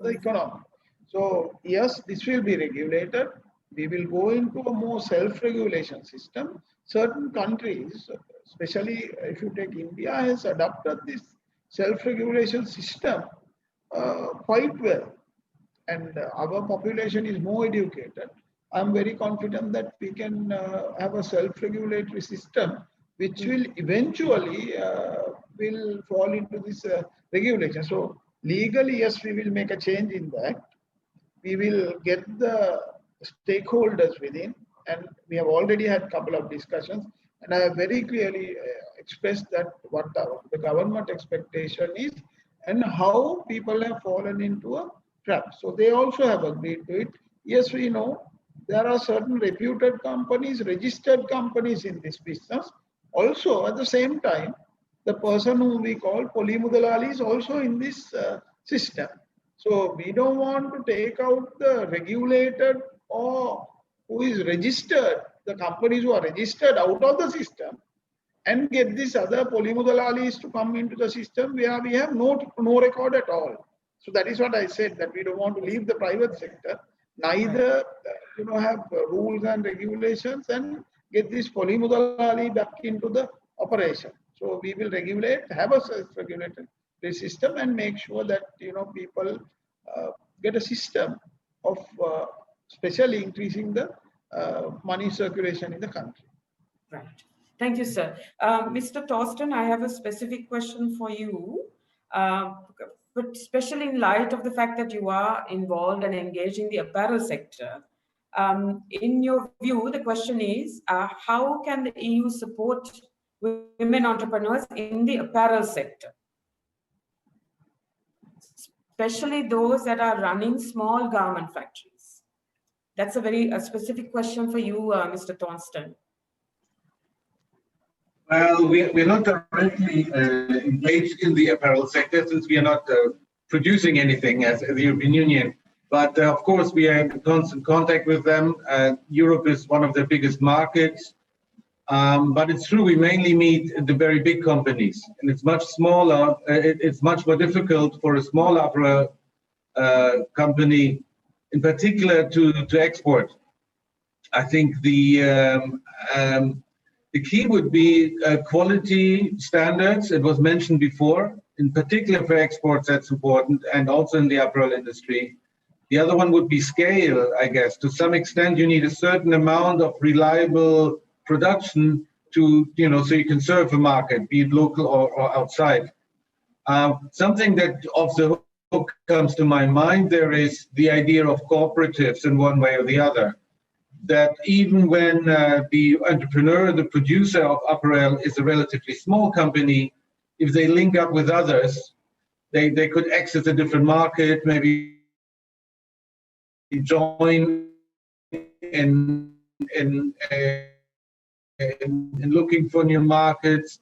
economy. So yes, this will be regulated. We will go into a more self-regulation system. Certain countries, especially if you take India, has adopted this self-regulation system quite well. And our population is more educated. I'm very confident that we can have a self-regulatory system which will eventually will fall into this regulation. So legally, yes, we will make a change in that. We will get the stakeholders within, and we have already had a couple of discussions, and I have very clearly expressed that what the government expectation is and how people have fallen into a trap. So they also have agreed to it. Yes, we know there are certain reputed companies, registered companies in this business. Also, at the same time, the person whom we call Polimudalali is also in this system. So we don't want to take out the regulated or who is registered, the companies who are registered out of the system, and get these other Polimudalalis to come into the system where we have no record at all. So that is what I said, that we don't want to leave the private sector, neither have rules and regulations and get this Polimudalali back into the operation. So we will regulate, have a self-regulated system, and make sure that people get a system of especially increasing the money circulation in the country. Right. Thank you, sir. Mr. Torsten, I have a specific question for you. but especially in light of the fact that you are involved and engaged in the apparel sector, in your view, the question is, how can the EU support women entrepreneurs in the apparel sector, especially those that are running small garment factories? That's a very specific question for you, Mr. Thornton. Well, we're not directly engaged in the apparel sector since we are not producing anything as the European Union. But of course, we are in constant contact with them. Europe is one of their biggest markets. But it's true, we mainly meet the very big companies, and it's much smaller. It's much more difficult for a small apparel company, in particular, to export. I think the key would be quality standards. It was mentioned before, in particular for exports, that's important, and also in the apparel industry. The other one would be scale, I guess. To some extent, you need a certain amount of reliable production to, so you can serve a market, be it local or outside. Something that off the hook comes to my mind, there is the idea of cooperatives in one way or the other. That even when the entrepreneur, the producer of apparel is a relatively small company, if they link up with others, they could access a different market, maybe join in looking for new markets.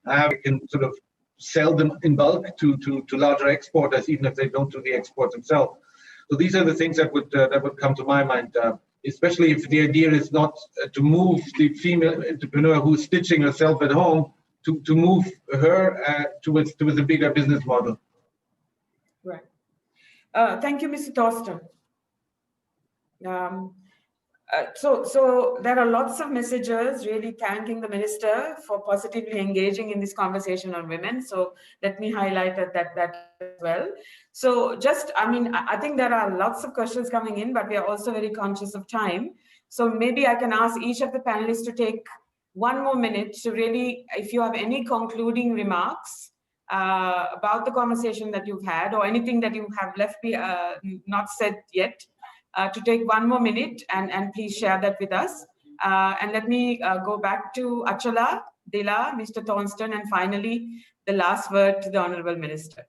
We can sort of sell them in bulk to larger exporters, even if they don't do the export themselves. So these are the things that would come to my mind, especially if the idea is not to move the female entrepreneur who's stitching herself at home to move her towards a bigger business model. Right. Thank you, Mr. Thorsten. So there are lots of messages really thanking the minister for positively engaging in this conversation on women. So let me highlight that as well. So I think there are lots of questions coming in, but we are also very conscious of time. So maybe I can ask each of the panelists to take 1 more minute to really, if you have any concluding remarks about the conversation that you've had or anything that you have left not said yet, to take 1 more minute and please share that with us. And let me go back to Achala, Dila, Mr. Thornton, and finally the last word to the Honorable Minister.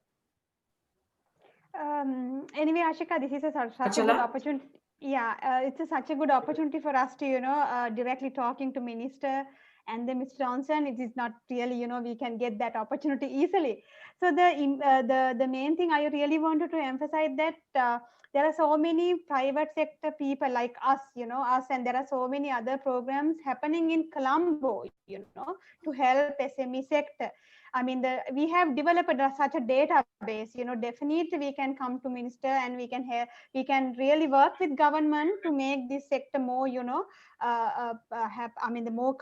Anyway, Ashika, this is such a good opportunity. Yeah, it's such a good opportunity for us to, directly talking to Minister and then Mr. Thornton. It is not really, we can get that opportunity easily. So the main thing I really wanted to emphasize that there are so many private sector people like us, us, and there are so many other programs happening in Colombo, to help SME sector. I mean, we have developed such a database, definitely we can come to Minister and we can really work with government to make this sector more, the more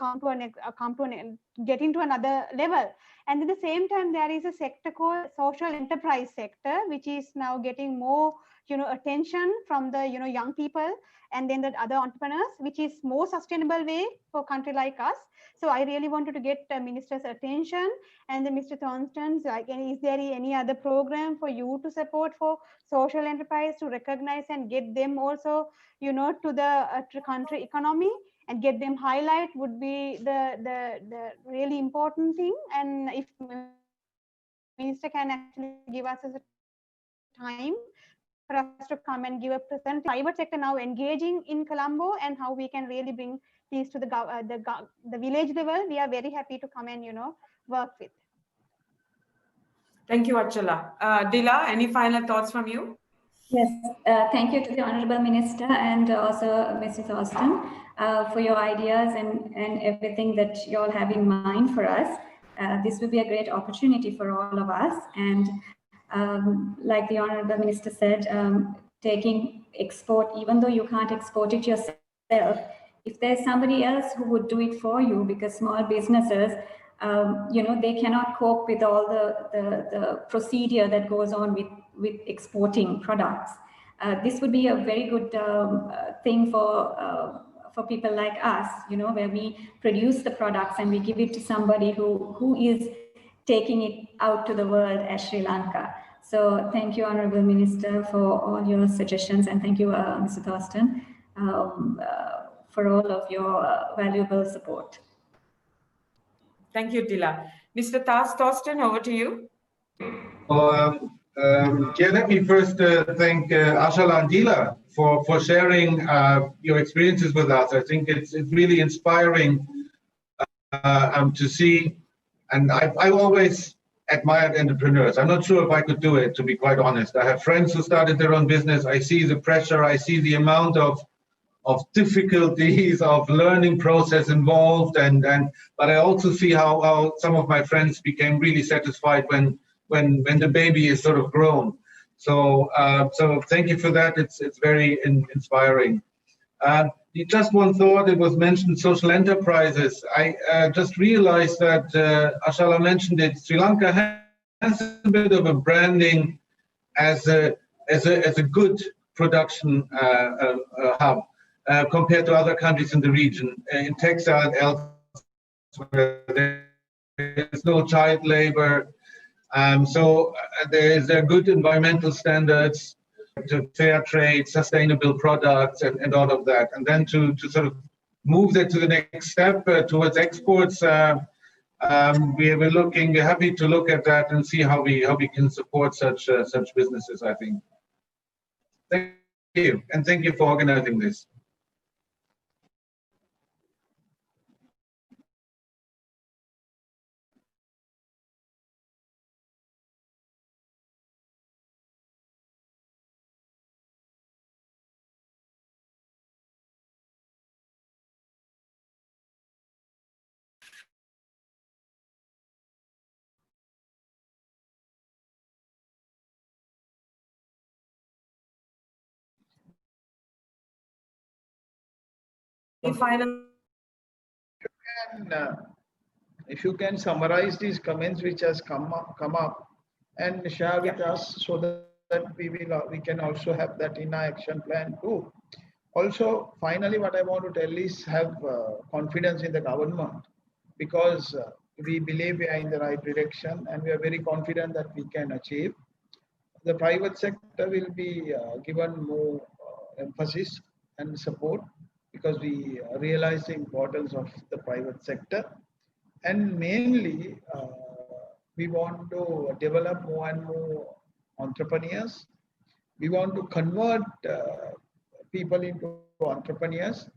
get into another level. And at the same time, there is a sector called social enterprise sector, which is now getting more, attention from the, young people and then the other entrepreneurs, which is more sustainable way for a country like us. So I really wanted to get the Minister's attention and the Mr. Thornton, like, is there any other program for you to support for social enterprise to recognize and get them also, to the country economy and get them highlight would be the really important thing. And if Minister can actually give us a time for us to come and give a present private sector now engaging in Colombo and how we can really bring these to the village level, we are very happy to come and work with. Thank you, Achala. Dila, any final thoughts from you? Yes, thank you to the Honorable Minister and also Mr. Thorsten for your ideas and everything that you all have in mind for us. This will be a great opportunity for all of us. And like the Honorable Minister said, taking export, even though you can't export it yourself, if there's somebody else who would do it for you, because small businesses, they cannot cope with all the procedure that goes on with exporting products. This would be a very good thing for people like us, where we produce the products and we give it to somebody who is taking it out to the world as Sri Lanka. So thank you, Honorable Minister, for all your suggestions, and thank you, Mr. Thorsten, for all of your valuable support. Thank you, Dila. Mr. Thorsten, over to you. Yeah, let me first thank Ashala and Dila for sharing your experiences with us. I think it's really inspiring to see, and I always admired entrepreneurs. I'm not sure if I could do it, to be quite honest. I have friends who started their own business. I see the pressure. I see the amount of difficulties of learning process involved, but I also see how some of my friends became really satisfied when the baby is sort of grown. So thank you for that. It's very inspiring. Just one thought, it was mentioned social enterprises. I just realized that Ashala mentioned it. Sri Lanka has a bit of a branding as a good production hub compared to other countries in the region. In textile and elsewhere, there's no child labor. So there are good environmental standards, to fair trade, sustainable products, and all of that. And then to sort of move that to the next step towards exports, we're happy to look at that and see how we can support such businesses, I think. Thank you, and thank you for organizing this. If you can summarize these comments which has come up and share with us, so that we can also have that in our action plan too. Also, finally, what I want to tell is have confidence in the government, because we believe we are in the right direction and we are very confident that we can achieve. The private sector will be given more emphasis and support, because we realize the importance of the private sector. And mainly, we want to develop more and more entrepreneurs. We want to convert people into entrepreneurs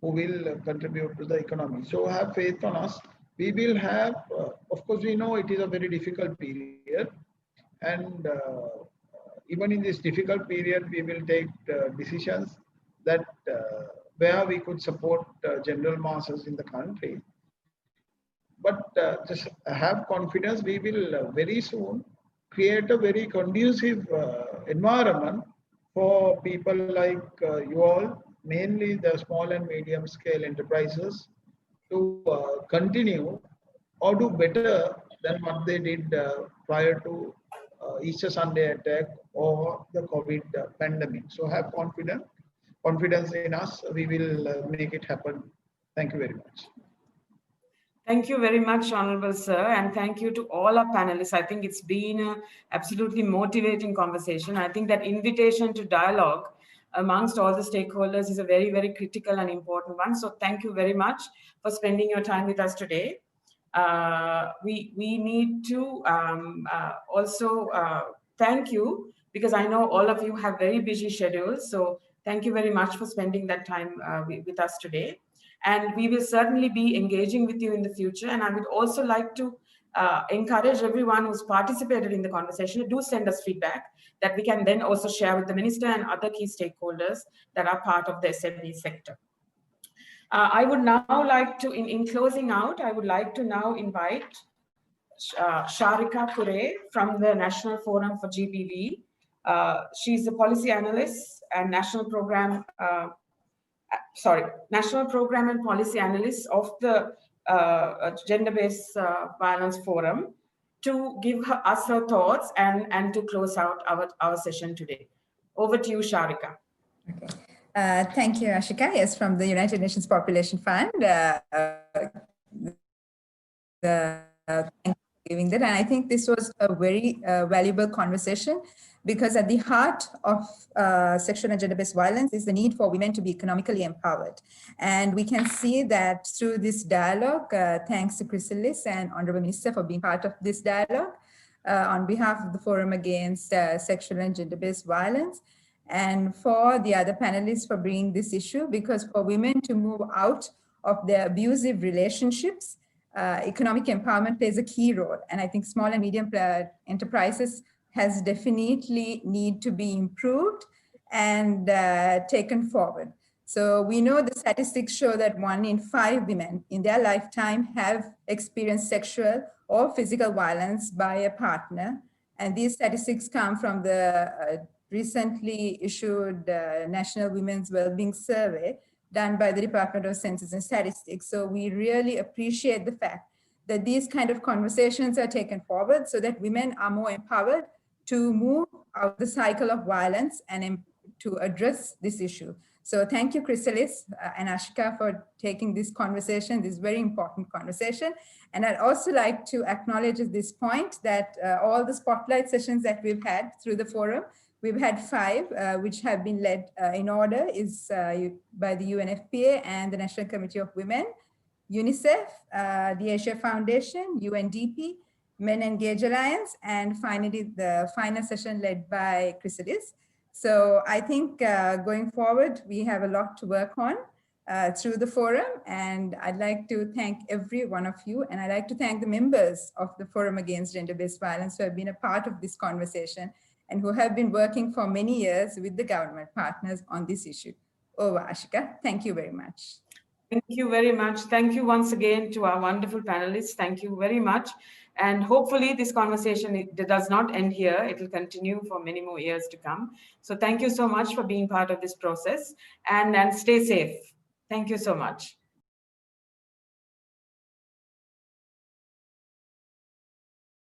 who will contribute to the economy. So have faith on us. We will have, of course, we know it is a very difficult period. And even in this difficult period, we will take decisions that where we could support general masses in the country. But just have confidence, we will very soon create a very conducive environment for people like you all, mainly the small and medium scale enterprises, to continue or do better than what they did prior to Easter Sunday attack or the COVID pandemic. So have confidence in us. We will make it happen. Thank you very much. Thank you very much, Honorable Sir, and thank you to all our panelists. I think it's been an absolutely motivating conversation. I think that invitation to dialogue amongst all the stakeholders is a very, very critical and important one. So thank you very much for spending your time with us today. We need to also thank you, because I know all of you have very busy schedules. So thank you very much for spending that time with us today. And we will certainly be engaging with you in the future. And I would also like to encourage everyone who's participated in the conversation to do send us feedback that we can then also share with the minister and other key stakeholders that are part of the SME sector. I would now like to, in closing out, I would like to now invite Sharika Kure from the National Forum for GPV. She's a policy analyst and National Program and Policy Analyst of the Gender-Based Violence Forum, to give us her thoughts and to close out our session today. Over to you, Sharika. Okay. Thank you, Ashika. Yes, from the United Nations Population Fund. Thank you for giving that. And I think this was a very valuable conversation, because at the heart of sexual and gender-based violence is the need for women to be economically empowered. And we can see that through this dialogue, thanks to Chrysalis and Honorable Minister for being part of this dialogue on behalf of the Forum Against Sexual and Gender-Based Violence, and for the other panelists for bringing this issue, because for women to move out of their abusive relationships, economic empowerment plays a key role. And I think small and medium enterprises has definitely need to be improved and taken forward. So we know the statistics show that 1 in 5 women in their lifetime have experienced sexual or physical violence by a partner. And these statistics come from the recently issued National Women's Wellbeing Survey done by the Department of Census and Statistics. So we really appreciate the fact that these kind of conversations are taken forward so that women are more empowered to move out the cycle of violence and to address this issue. So thank you, Chrysalis and Ashika, for taking this conversation, this very important conversation. And I'd also like to acknowledge at this point that all the spotlight sessions that we've had through the forum, we've had 5, which have been led in order is by the UNFPA and the National Committee of Women, UNICEF, the Asia Foundation, UNDP, Men Engage Alliance, and finally the final session led by Chrysalis. So I think going forward, we have a lot to work on through the forum, and I'd like to thank every one of you, and I'd like to thank the members of the Forum Against Gender-Based Violence who have been a part of this conversation and who have been working for many years with the government partners on this issue. Over, Ashika. Thank you very much. Thank you very much. Thank you once again to our wonderful panelists. Thank you very much. And hopefully this conversation does not end here. It will continue for many more years to come. So thank you so much for being part of this process, and stay safe. Thank you so much.